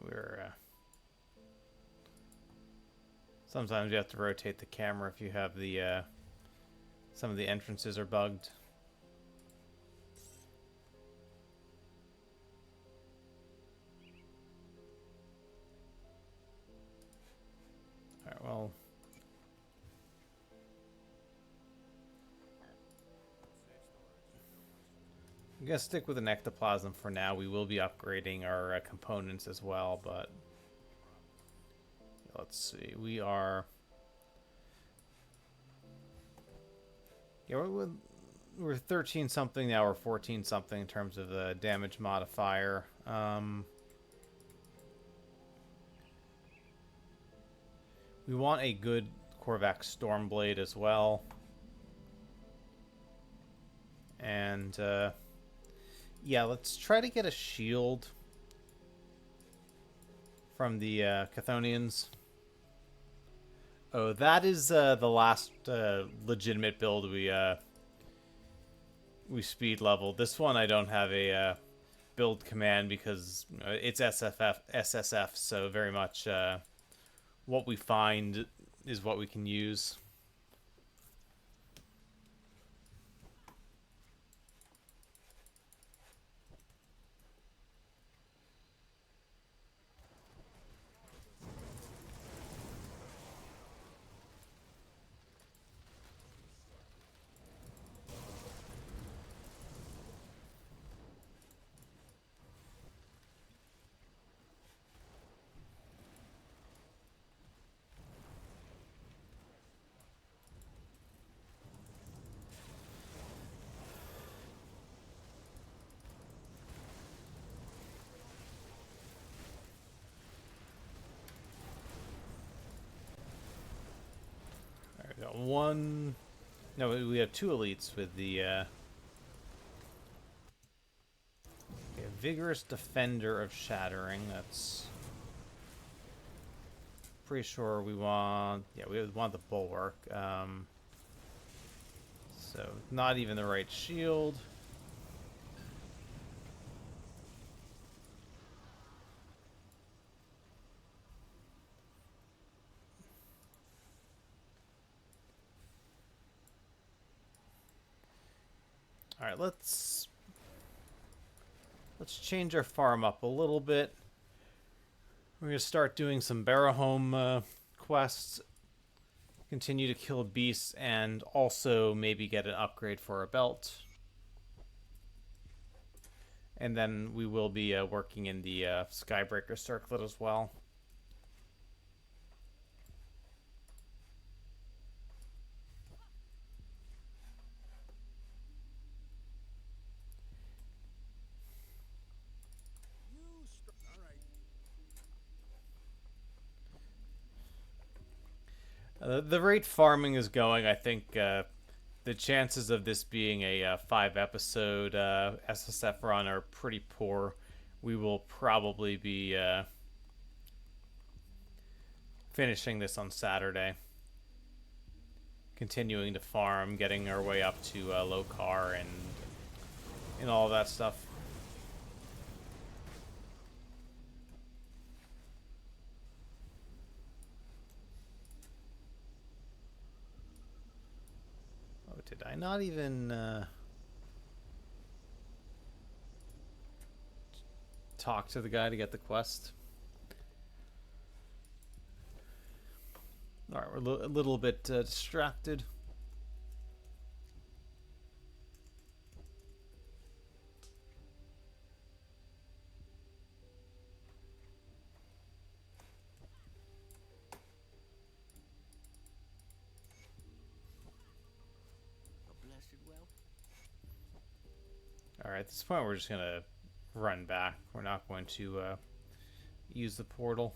S1: We're sometimes you have to rotate the camera if you have the some of the entrances are bugged. All right, well, I'm gonna stick with an ectoplasm for now. We will be upgrading our components as well, but let's see. We are, yeah, we're 13 something now. We're 14 something in terms of the damage modifier. We want a good Korvax Stormblade as well, and yeah, let's try to get a shield from the Chthonians. Oh, that is the last legitimate build we speed level. This one I don't have a build command because it's SSF, so very much what we find is what we can use. one. No, we have two elites with the okay, vigorous defender of shattering. That's pretty sure we want. Yeah, we want the bulwark. So not even the right shield. All right, let's change our farm up a little bit. We're gonna start doing some Barahome quests, continue to kill beasts, and also maybe get an upgrade for our belt. And then we will be working in the Skybreaker circlet as well.
S2: All right.
S1: The rate farming is going. I think the chances of this being a 5-episode SSF run are pretty poor. We will probably be finishing this on Saturday. Continuing to farm, getting our way up to low car and all that stuff. Oh, did I not even talk to the guy to get the quest? Alright, we're a little bit distracted. Alright, at this point we're just gonna run back. We're not going to use the portal.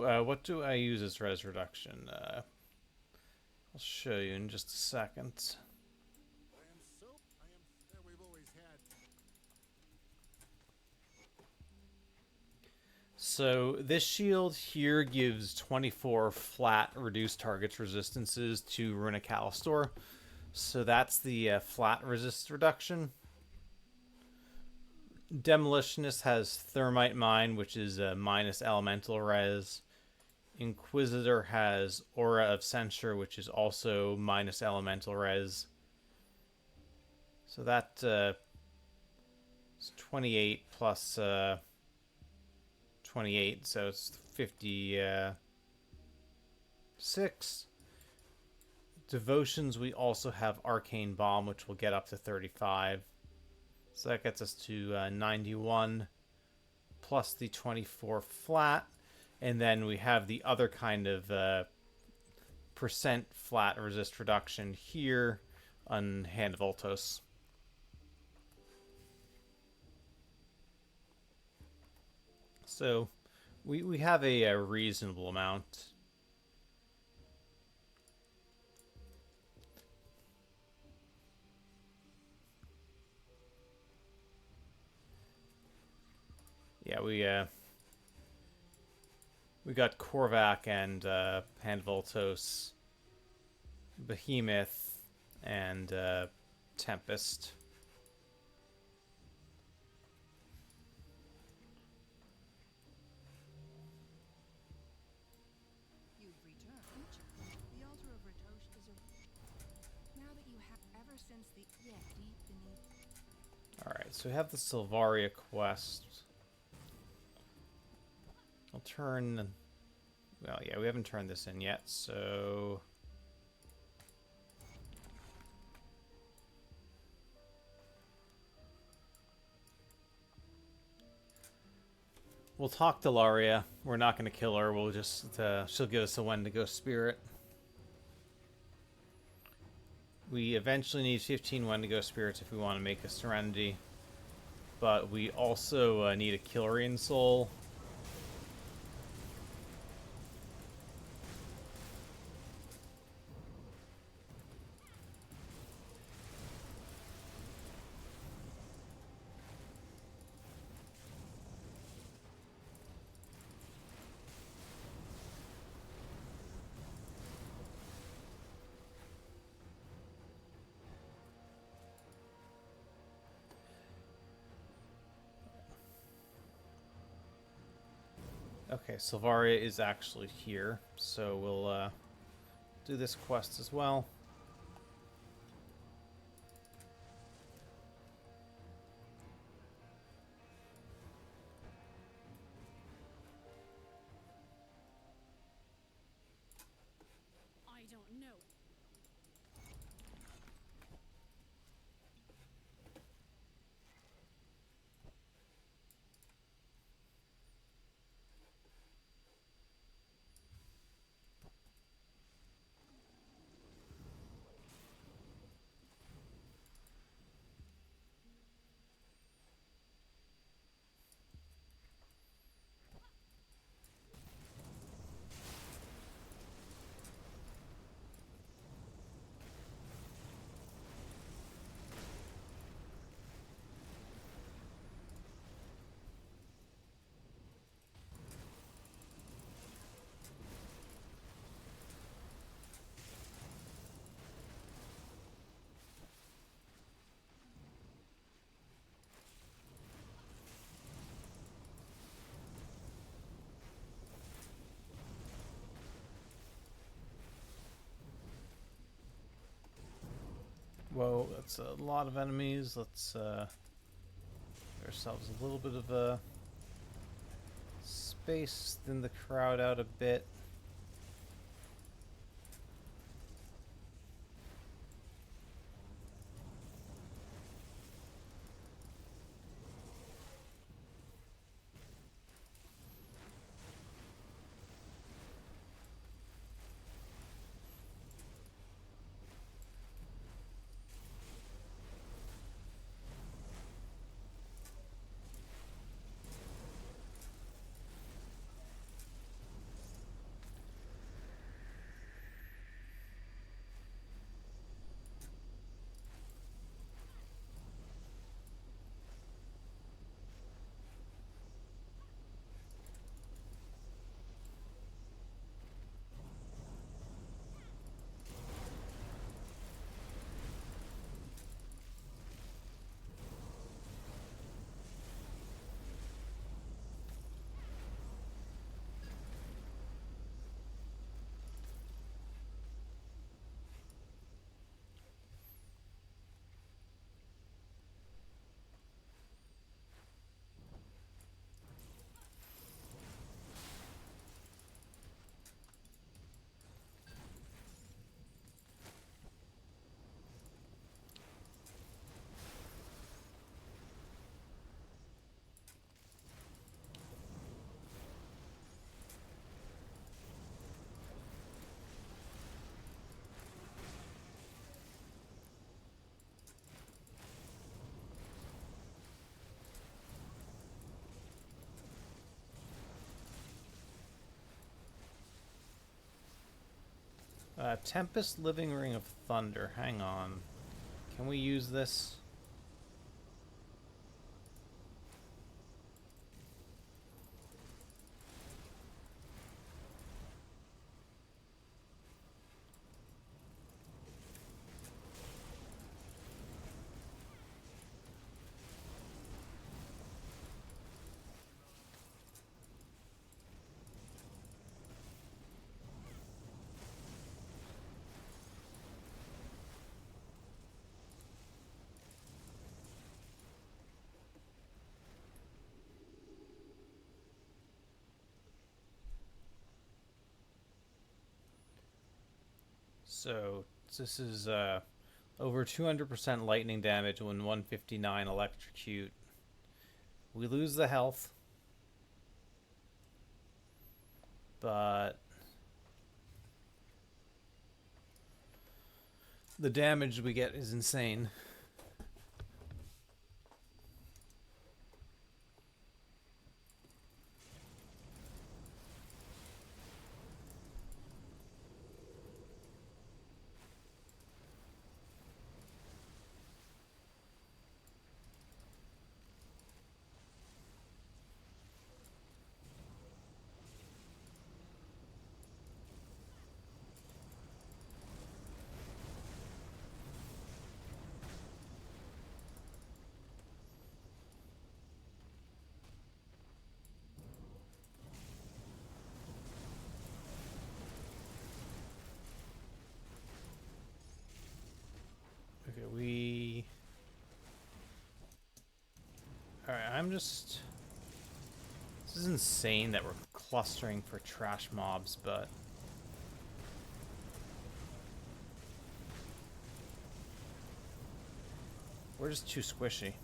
S1: what do I use as res reduction? I'll show you in just a second.
S2: We've always had.
S1: So this shield here gives 24 flat reduced targets resistances to Runic Alistor. So that's the flat resist reduction. Demolitionist has Thermite Mine, which is a minus elemental res. Inquisitor has Aura of Censure, which is also minus elemental res. So that is 28 plus 28, so it's 56. Devotions, we also have Arcane Bomb, which will get up to 35. So that gets us to 91 plus the 24 flat. And then we have the other kind of percent flat resist reduction here on Hand of Ultos. So we have a reasonable amount. Yeah, we got Korvac and Hand of Ultos, Behemoth, and Tempest.
S3: You've returned. Future. The altar of Ratosh is a. Now that you have. Ever since the. Yeah, deep beneath.
S1: Alright, so we have the Sylvaria quest. I'll turn... Well, yeah, we haven't turned this in yet, so... We'll talk to Laria. We're not going to kill her. We'll just... she'll give us a Wendigo Spirit. We eventually need 15 Wendigo Spirits if we want to make a Serenity. But we also need a Killrian Soul. Okay, Sylvaria is actually here, so we'll do this quest as well.
S4: I don't know. Whoa, that's a lot of enemies. Let's give ourselves a little bit of a space, thin the crowd out a bit. Tempest Living Ring of Thunder. Hang on. Can we use this? So this is over 200% lightning damage when 159 electrocute. We lose the health, but the damage we get is insane. Okay, we... Alright, I'm just... This is insane that we're clustering for trash mobs, but... We're just too squishy.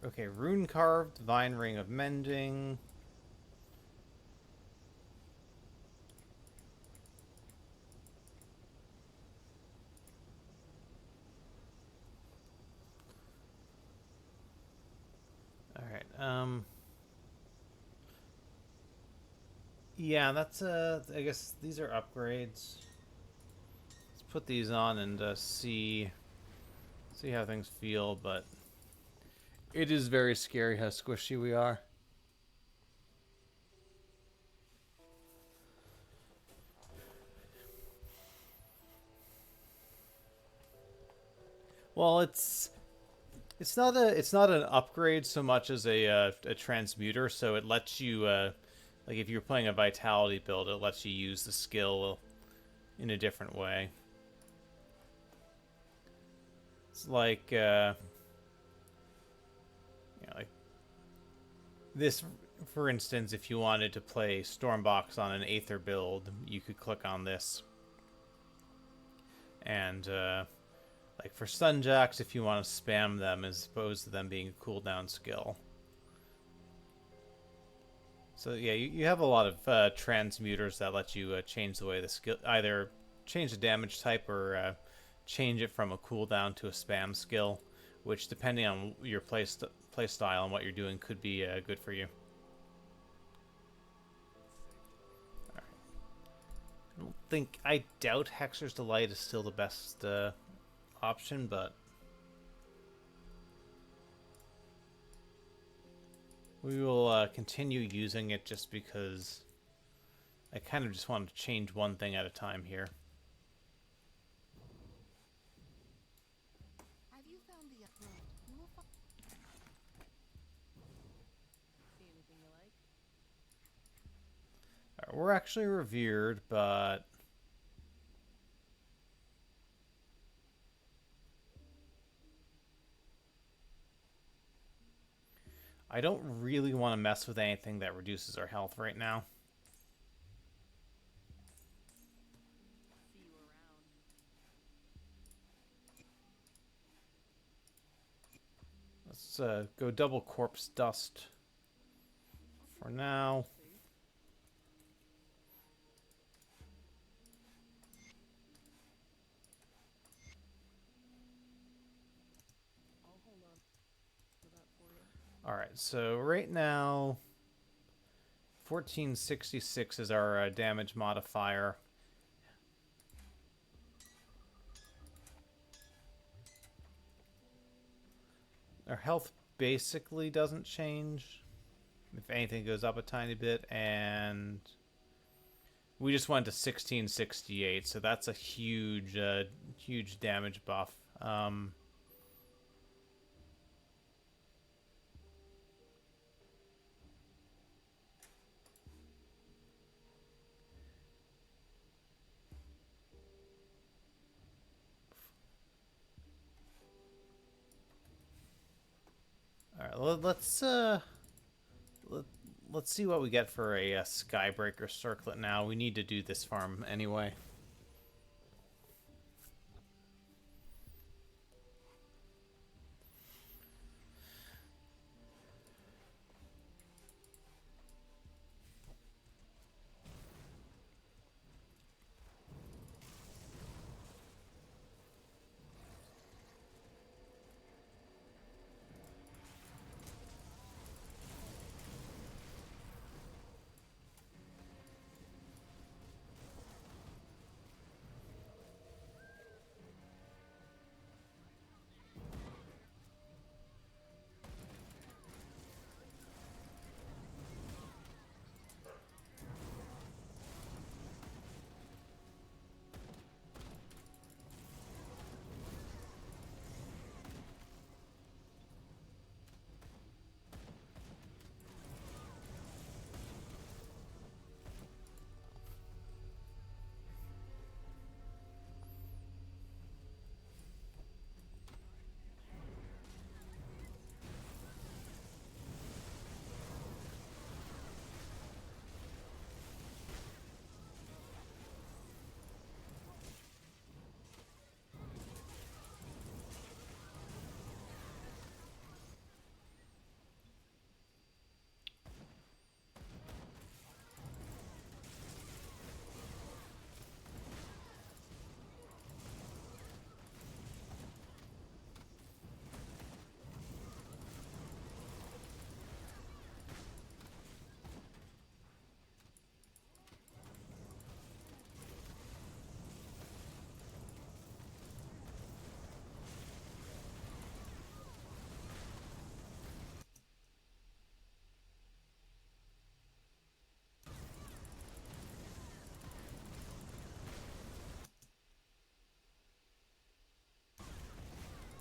S4: Okay, Rune Carved, Vine Ring of Mending. Alright, yeah, that's, I guess these are upgrades. Let's put these on and, see how things feel, but... It is very scary how squishy we are. Well, it's not an upgrade so much as a transmuter. So it lets you like if you're playing a vitality build, it lets you use the skill in a different way. It's like like this, for instance. If you wanted to play Stormbox on an Aether build, you could click on this and. Like for Sunjacks, if you want to spam them as opposed to them being a cooldown skill. So yeah, you have a lot of transmuters that let you change the way the skill, either change the damage type or change it from a cooldown to a spam skill, which depending on your play style and what you're doing could be good for you. Right. I doubt Hexer's Delight is still the best option, but we will continue using it just because I kind of just want to change one thing at a time here.
S3: Have you found the road? You will find.
S5: See anything you like?
S4: Right, we're actually revered, but I don't really want to mess with anything that reduces our health right now.
S5: See you around.
S4: Let's go double corpse dust for now. All right, so right now, 1466 is our damage modifier. Our health basically doesn't change. If anything, it goes up a tiny bit, and we just went to 1668, so that's a huge, huge damage buff. All right, let's see what we get for a Skybreaker Circlet now. We need to do this farm anyway.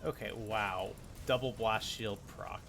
S4: Okay, wow. Double blast shield proc.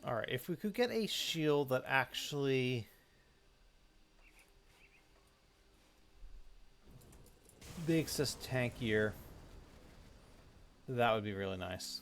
S4: Alright, if we could get a shield that actually makes us tankier, that would be really nice.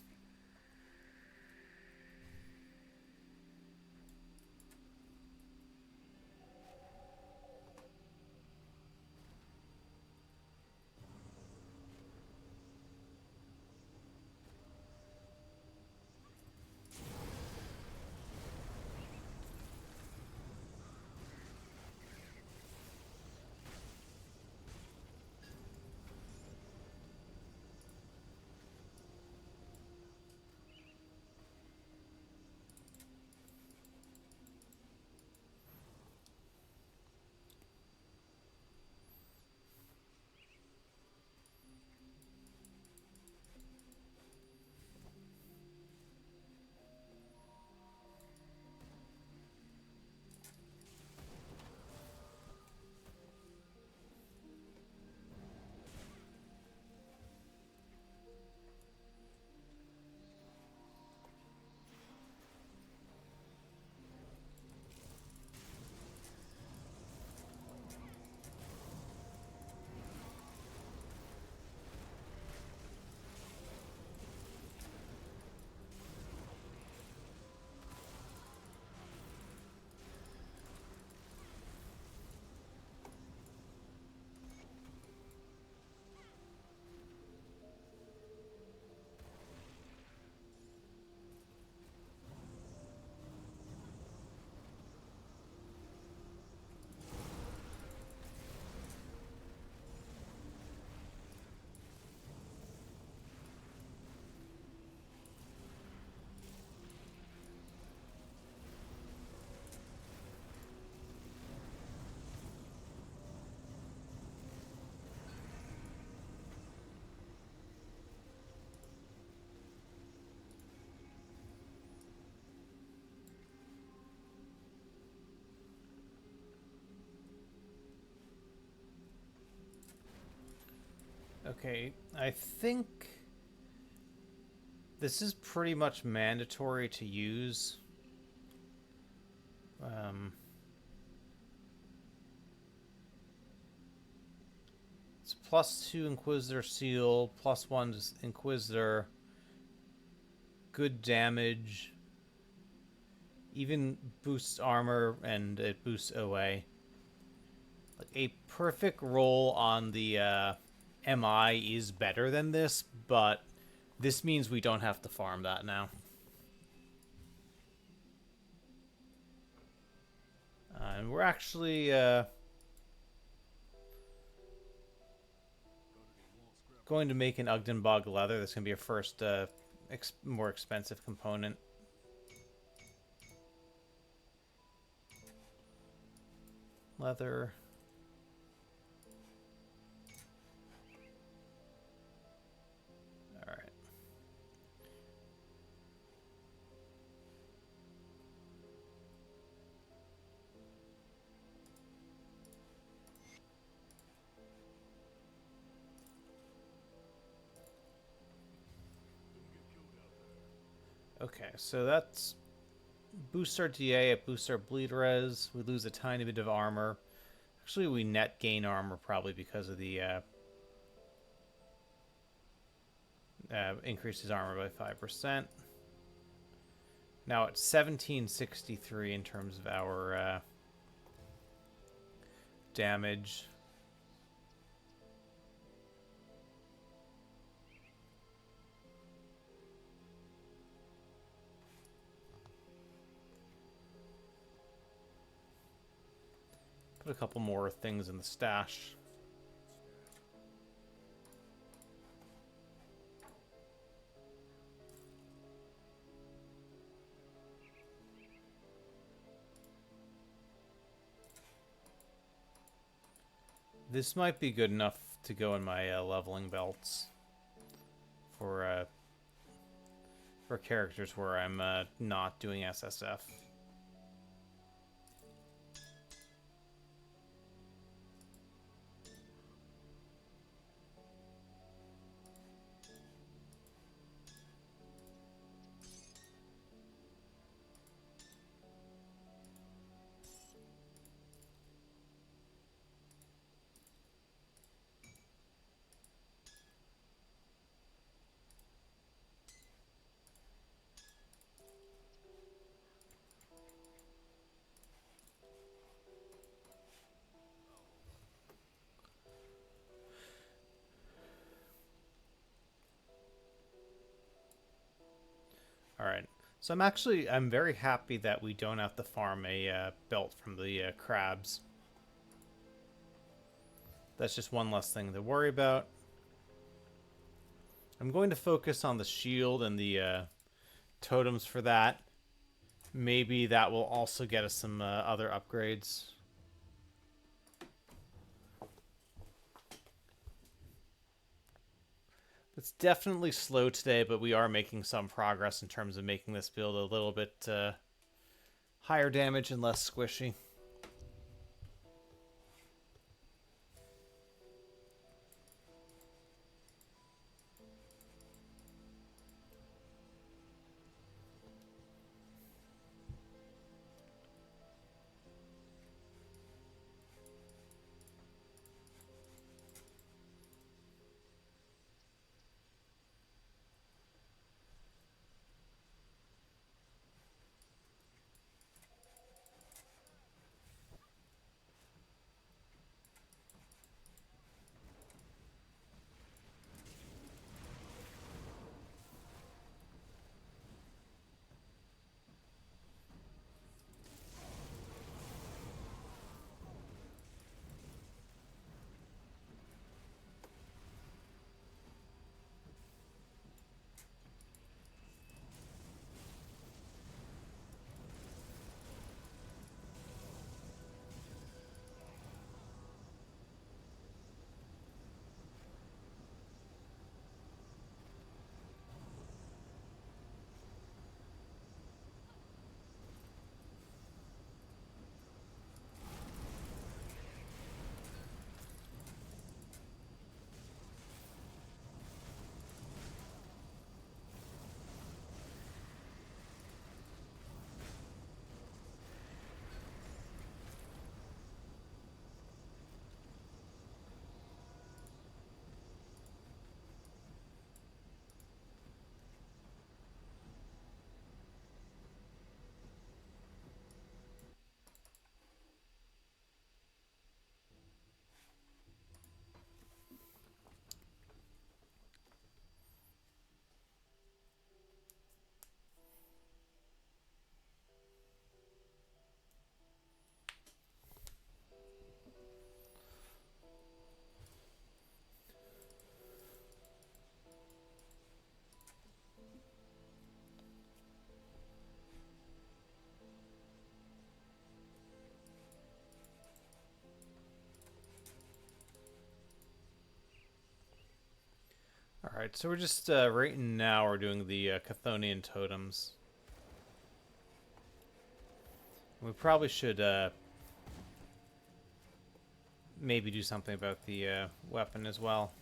S4: Okay, I think this is pretty much mandatory to use. Um, it's +2 Inquisitor Seal, +1 Inquisitor, good damage, even boosts armor, and it boosts OA. Like a perfect roll on the MI is better than this, but this means we don't have to farm that now. And we're actually going to make an Ugdenbog leather. That's going to be our first more expensive component. Leather. All right. Okay, so that's boosts our DA, it boosts our bleed res. We lose a tiny bit of armor. Actually, we net gain armor probably because of the increases armor by 5%. Now it's 1763 in terms of our damage. Put a couple more things in the stash. This might be good enough to go in my leveling belts for characters where I'm not doing SSF. All right. So I'm very happy that we don't have to farm a belt from the crabs. That's just one less thing to worry about. I'm going to focus on the shield and the totems for that. Maybe that will also get us some other upgrades. It's definitely slow today, but we are making some progress in terms of making this build a little bit higher damage and less squishy. Alright, so we're just, right now we're doing the Chthonian totems. We probably should, maybe do something about the weapon as well.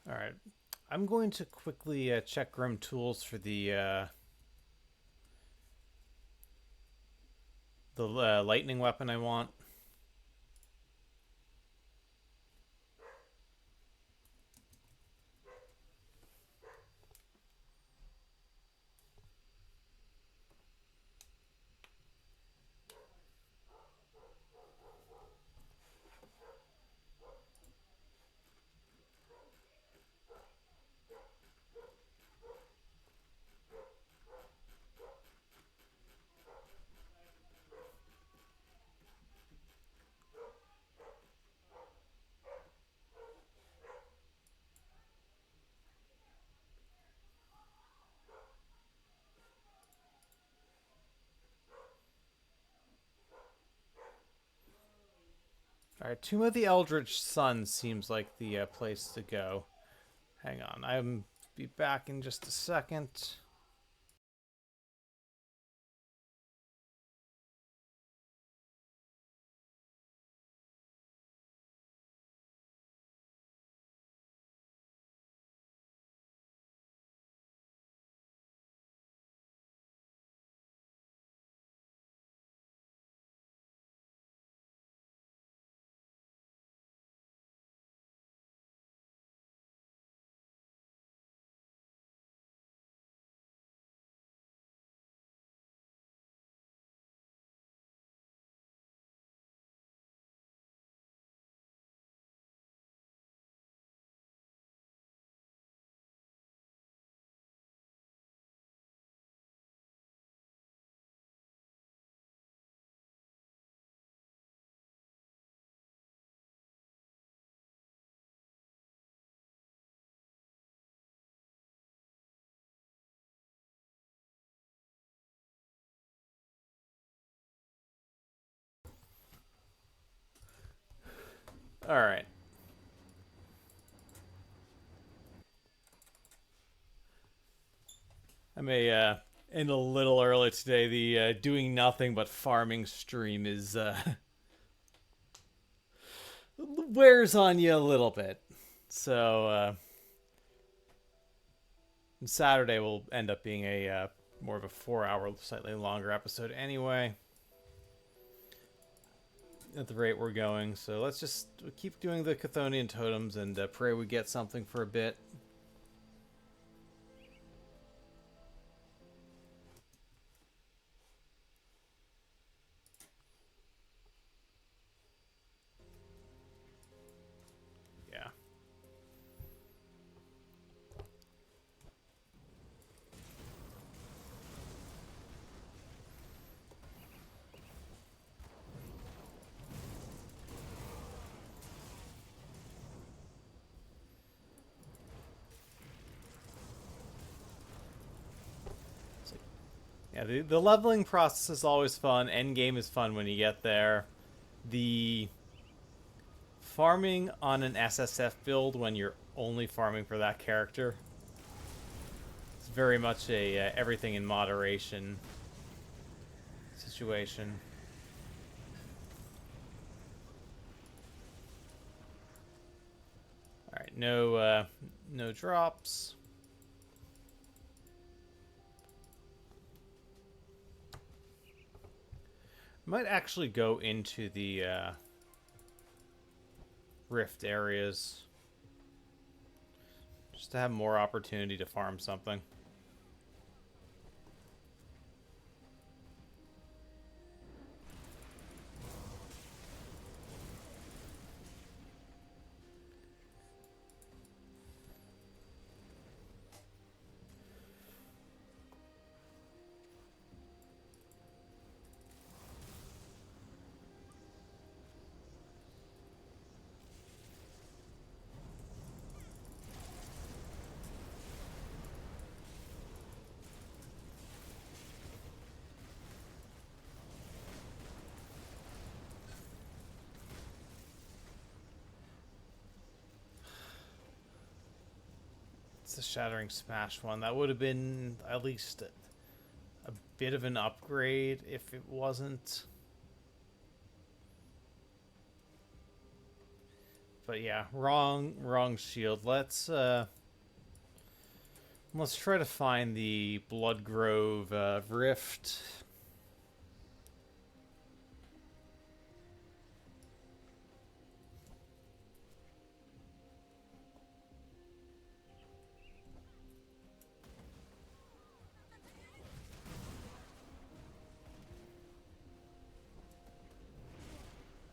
S4: Alright, I'm going to quickly check Grim Tools for the lightning weapon I want. Alright, Tomb of the Eldritch Sun seems like the place to go. Hang on, I'll be back in just a second. Alright. I may end a little early today. The doing nothing but farming stream is wears on you a little bit. So Saturday will end up being a more of a 4-hour, slightly longer episode anyway. At the rate we're going, so let's just keep doing the Chthonian totems and pray we get something for a bit. Yeah. Yeah, the leveling process is always fun. Endgame is fun when you get there. The farming on an SSF build when you're only farming for that character is very much a everything in moderation situation. no drops. Might actually go into the rift areas just to have more opportunity to farm something. It's the Shattering Smash one. That would have been at least a bit of an upgrade if it wasn't. But yeah, wrong shield. Let's try to find the Bloodgrove Rift.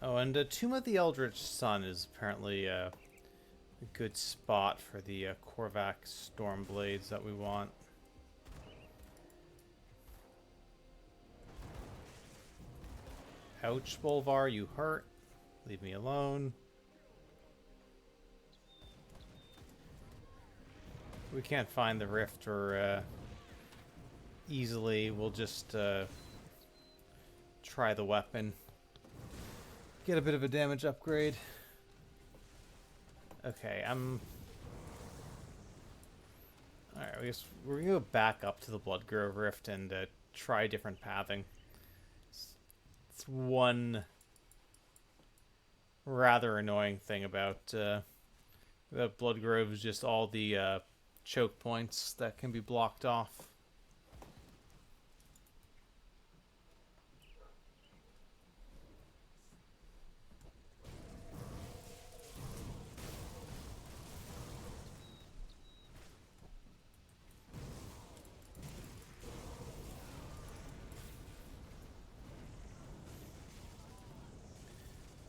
S4: Oh, and Tomb of the Eldritch Sun is apparently a good spot for the Korvac Stormblades that we want. Ouch, Bolvar, you hurt. Leave me alone. We can't find the rift or easily. We'll just try the weapon. Get a bit of a damage upgrade. Okay, Alright, I guess we're gonna go back up to the Bloodgrove Rift and try different pathing. It's one rather annoying thing about Bloodgrove is just all the choke points that can be blocked off.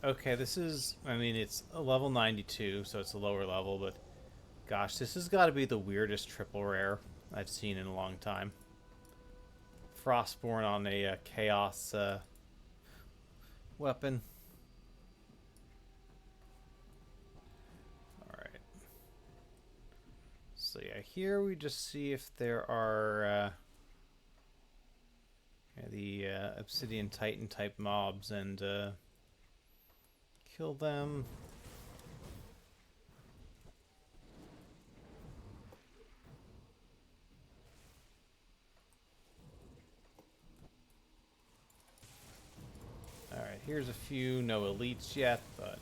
S4: Okay, this is, I mean, it's a level 92, so it's a lower level, but gosh, this has got to be the weirdest triple rare I've seen in a long time. Frostborn on a Chaos weapon. Alright. So yeah, here we just see if there are the Obsidian Titan type mobs and kill them. Alright, here's a few. No elites yet, but...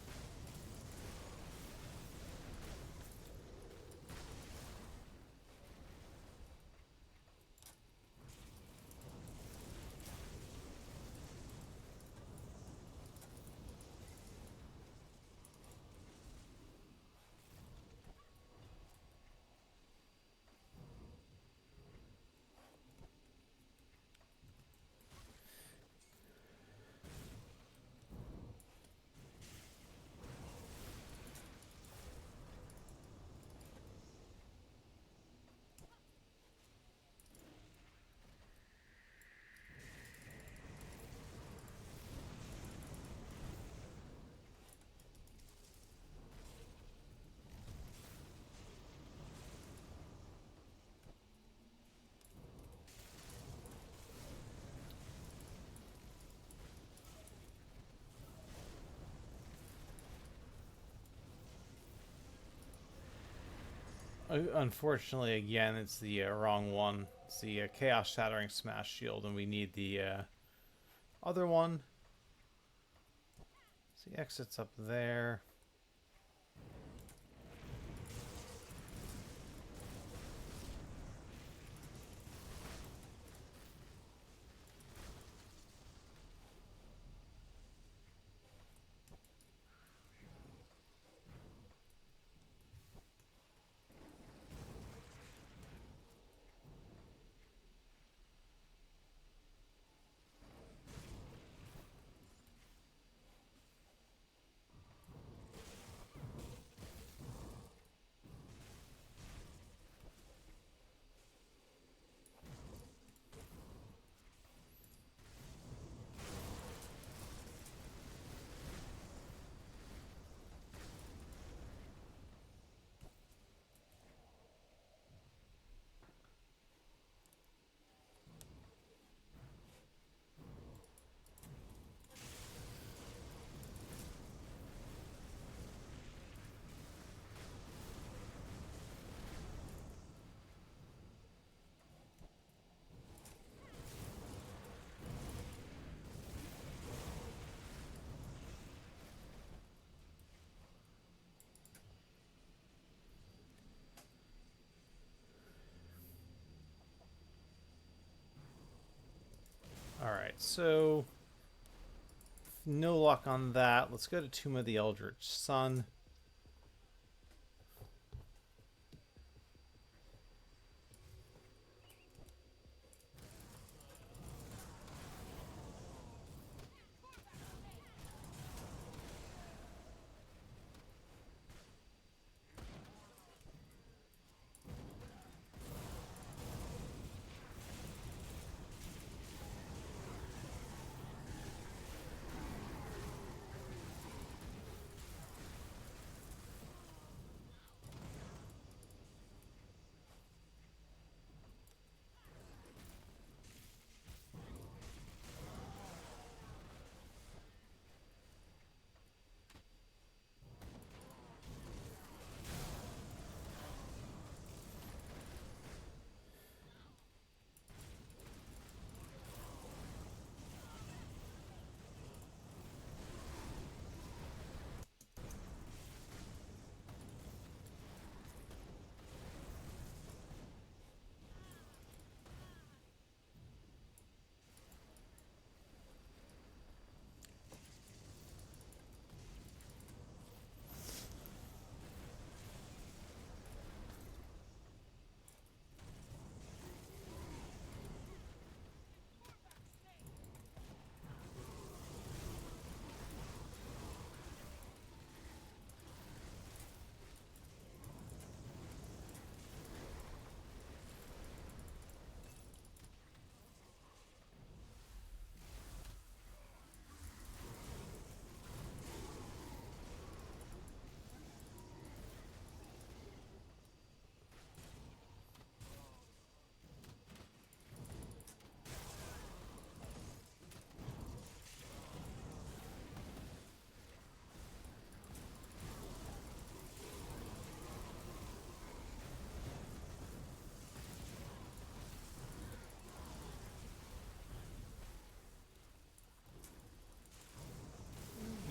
S4: Unfortunately, again, it's the wrong one. It's the Chaos Shattering Smash Shield, and we need the other one. So the exit's up there. Alright, so no luck on that. Let's go to Tomb of the Eldritch Sun.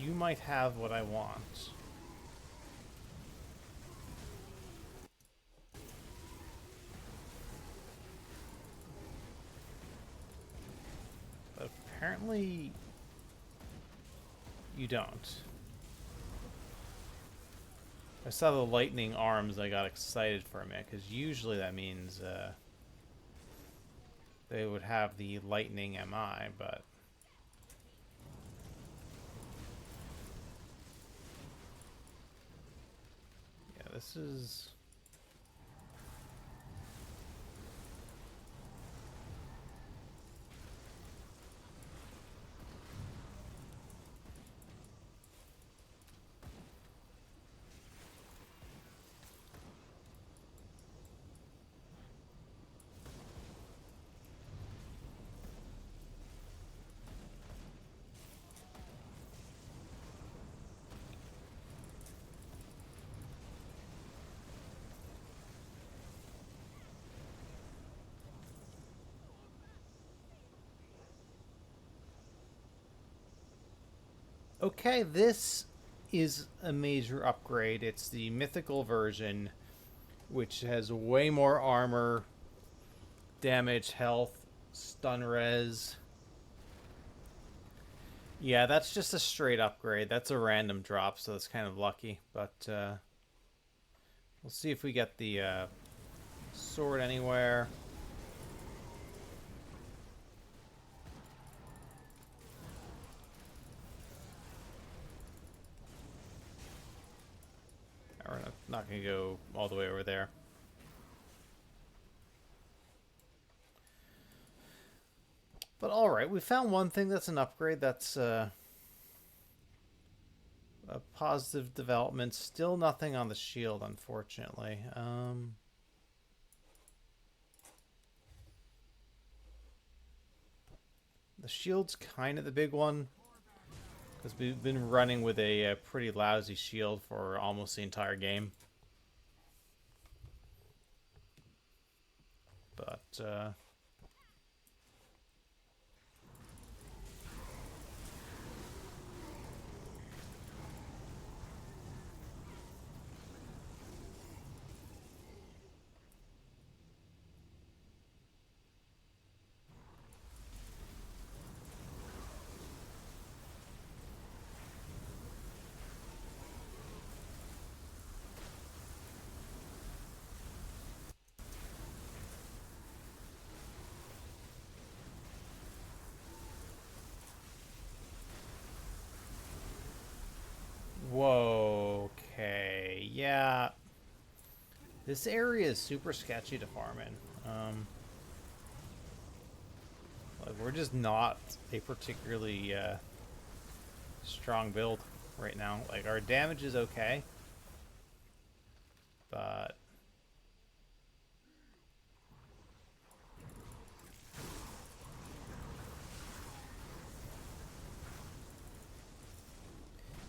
S4: You might have what I want. But apparently, you don't. I saw the lightning arms, I got excited for a minute, because usually that means they would have the lightning MI, but... yeah, this is... Okay, this is a major upgrade. It's the mythical version, which has way more armor, damage, health, stun res. Yeah, that's just a straight upgrade. That's a random drop, so that's kind of lucky. But we'll see if we get the sword anywhere. We're not going to go all the way over there. But alright, we found one thing that's an upgrade. That's a positive development. Still nothing on the shield, unfortunately. The shield's kind of the big one, because we've been running with a pretty lousy shield for almost the entire game. But, This area is super sketchy to farm in. Like we're just not a particularly strong build right now. Like our damage is okay, but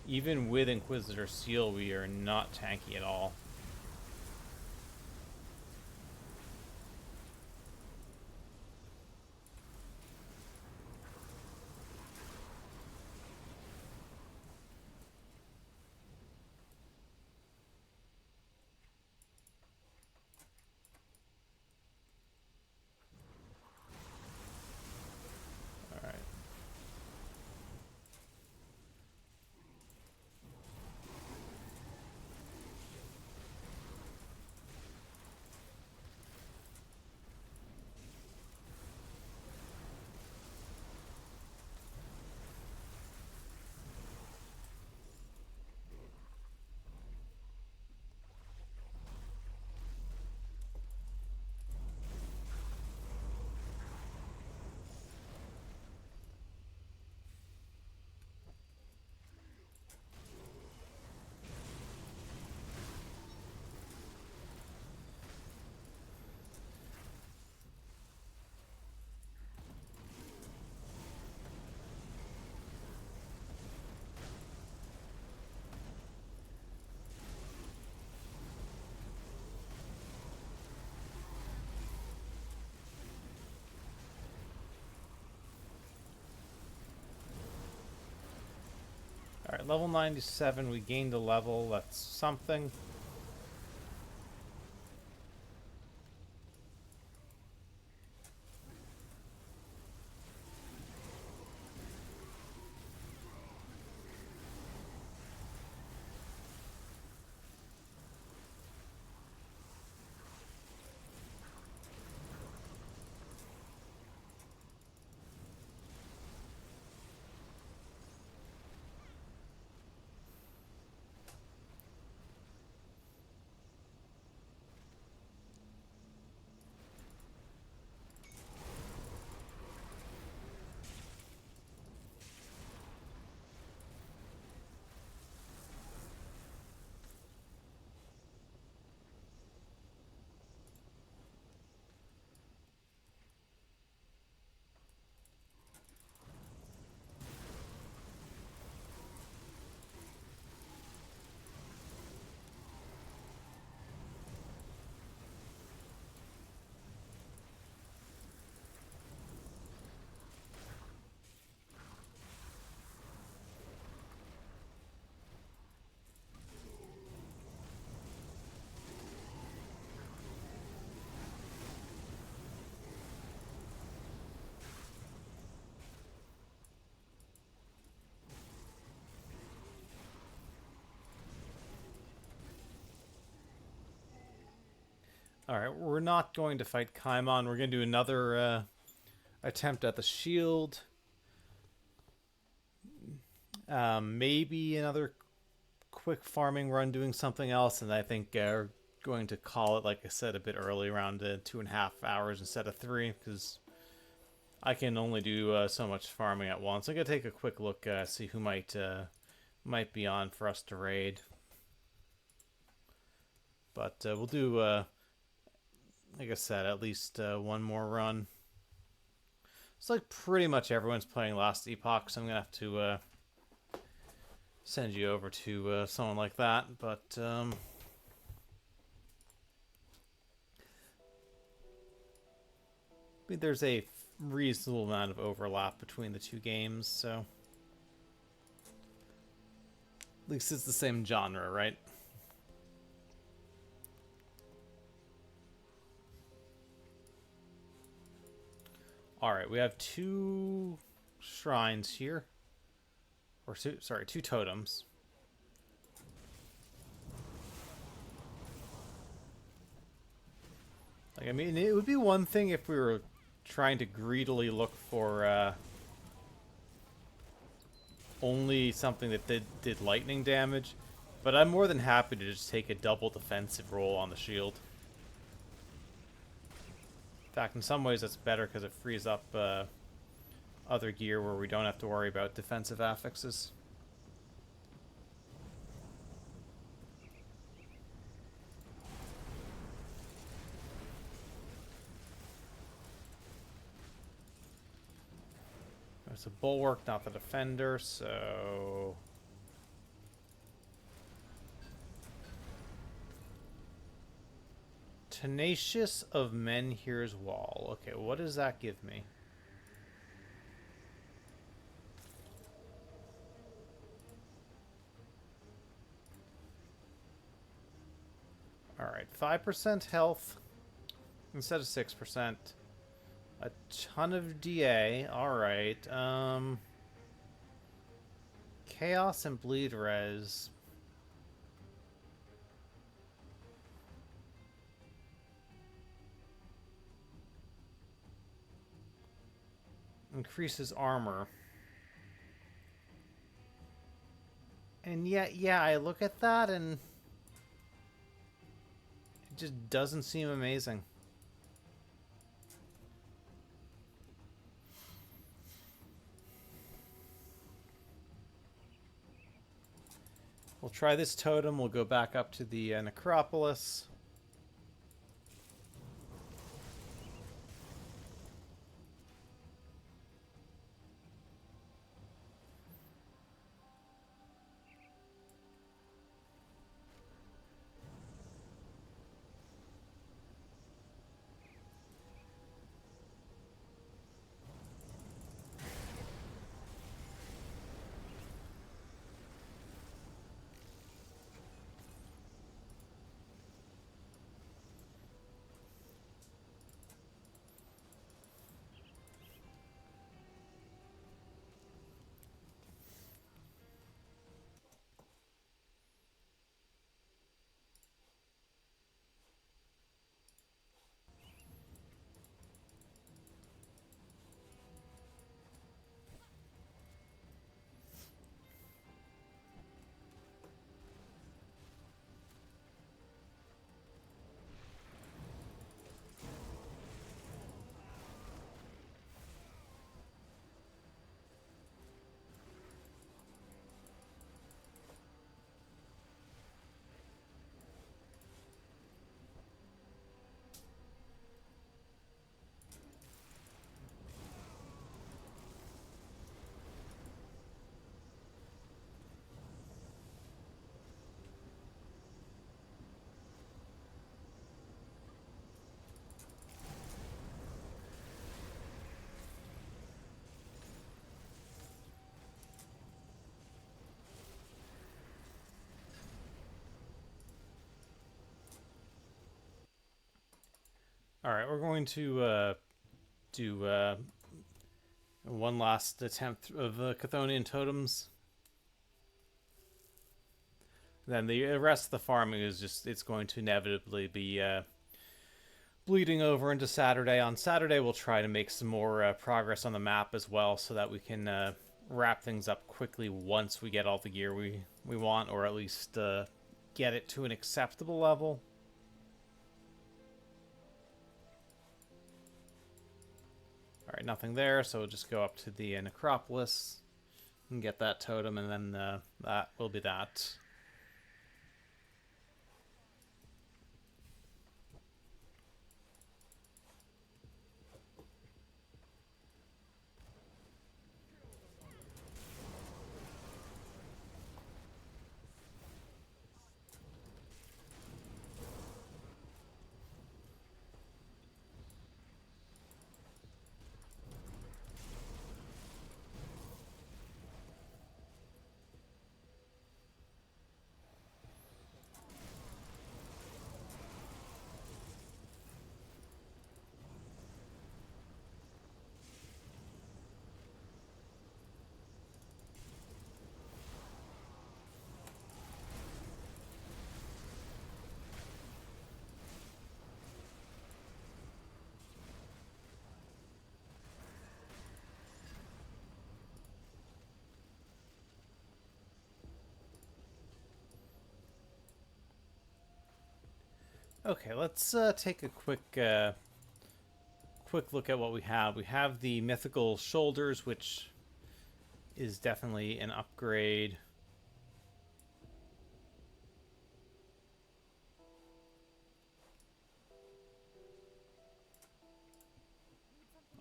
S4: even with Inquisitor Seal, we are not tanky at all. Alright. Alright, level 97, we gained a level, that's something. Alright, we're not going to fight Kaimon. We're going to do another attempt at the shield. Maybe another quick farming run doing something else, and I think we're going to call it, like I said, a bit early, around 2.5 hours instead of 3, because I can only do so much farming at once. I'm going to take a quick look, see who might be on for us to raid. But we'll do... like I said, at least one more run. It's like pretty much everyone's playing Last Epoch, so I'm going to have to send you over to someone like that. But I mean, there's a reasonable amount of overlap between the two games, so at least it's the same genre, right? Alright, we have 2 shrines here. Or, sorry, 2 totems. Like, I mean, it would be one thing if we were trying to greedily look for only something that did lightning damage. But I'm more than happy to just take a double defensive roll on the shield. In fact, in some ways, it's better because it frees up other gear where we don't have to worry about defensive affixes. It's a bulwark, not the defender, so... Tenacious of Menhir's Wall. Okay, what does that give me? Alright, 5% health instead of 6%. A ton of DA. Alright, Chaos and Bleed Res. Increases armor. And yet, yeah, I look at that and it just doesn't seem amazing. We'll try this totem. We'll go back up to the necropolis. Alright, we're going to do one last attempt of Chthonian totems. Then the rest of the farming is just, it's going to inevitably be bleeding over into Saturday. On Saturday, we'll try to make some more progress on the map as well so that we can wrap things up quickly once we get all the gear we want, or at least get it to an acceptable level. Alright, nothing there, so we'll just go up to the necropolis and get that totem, and then that will be that. Okay, let's take a quick quick look at what we have. We have the mythical shoulders, which is definitely an upgrade.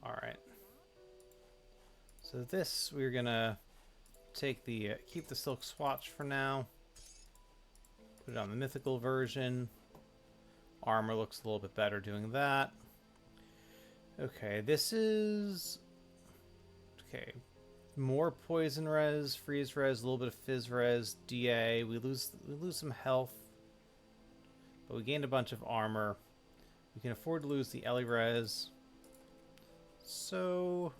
S4: All right. So this, we're gonna take the keep the silk swatch for now. Put it on the mythical version. Armor looks a little bit better doing that. Okay, this is okay. More poison res, freeze res, a little bit of fizz res, DA. We lose some health, but we gained a bunch of armor. We can afford to lose the Ellie res. So,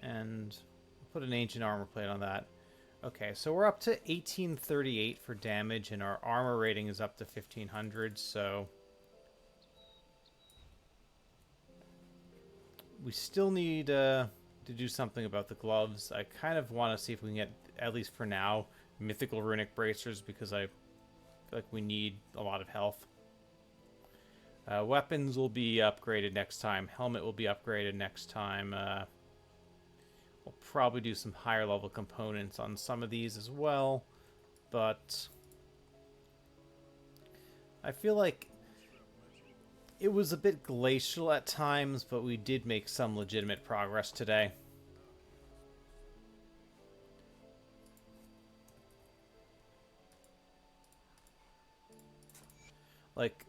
S4: and put an ancient armor plate on that. Okay, so we're up to 1838 for damage, and our armor rating is up to 1500. So we still need to do something about the gloves. I kind of want to see if we can get, at least for now, mythical runic bracers, because I feel like we need a lot of health. Weapons will be upgraded next time. Helmet will be upgraded next time. We'll probably do some higher level components on some of these as well. But I feel like it was a bit glacial at times, but we did make some legitimate progress today. Like,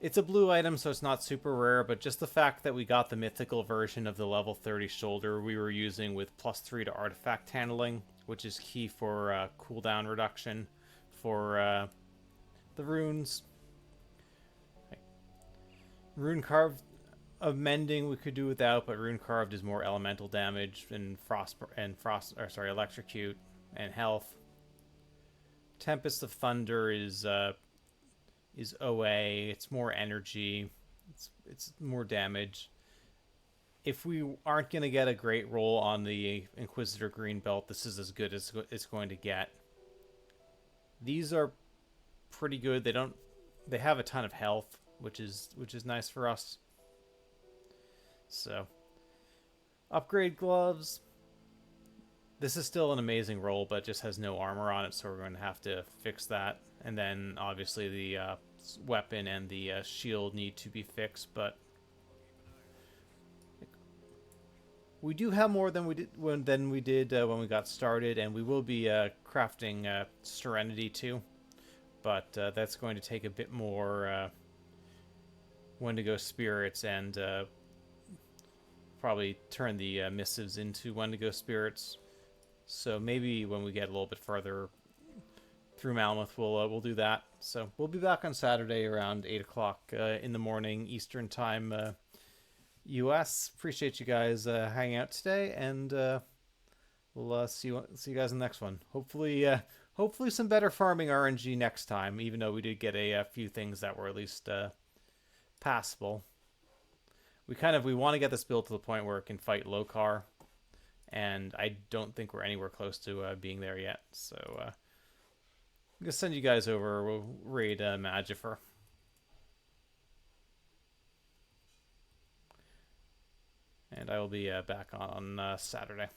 S4: it's a blue item, so it's not super rare, but just the fact that we got the mythical version of the level 30 shoulder we were using with +3 to artifact handling, which is key for cooldown reduction for the runes. Rune carved of mending we could do without, but rune carved is more elemental damage and electrocute and health. Tempest of Thunder is OA. It's more energy. It's more damage. If we aren't going to get a great roll on the Inquisitor Green Belt, this is as good as it's going to get. These are pretty good. They have a ton of health, which is nice for us. So, upgrade gloves. This is still an amazing roll, but just has no armor on it, so we're going to have to fix that. And then, obviously, the weapon and the shield need to be fixed, but we do have more than we did when we got started, and we will be crafting Serenity too. But that's going to take a bit more Wendigo spirits and probably turn the missives into Wendigo spirits. So maybe when we get a little bit further through Malmoth, we'll do that. So we'll be back on Saturday around 8 o'clock in the morning Eastern time, US. Appreciate you guys hanging out today, and we'll see you guys in the next one. Hopefully some better farming RNG next time, even though we did get a few things that were at least passable. We want to get this build to the point where it can fight Lokar, and I don't think we're anywhere close to being there yet. So I'm gonna send you guys over. We'll raid Magifer. And I will be back on Saturday.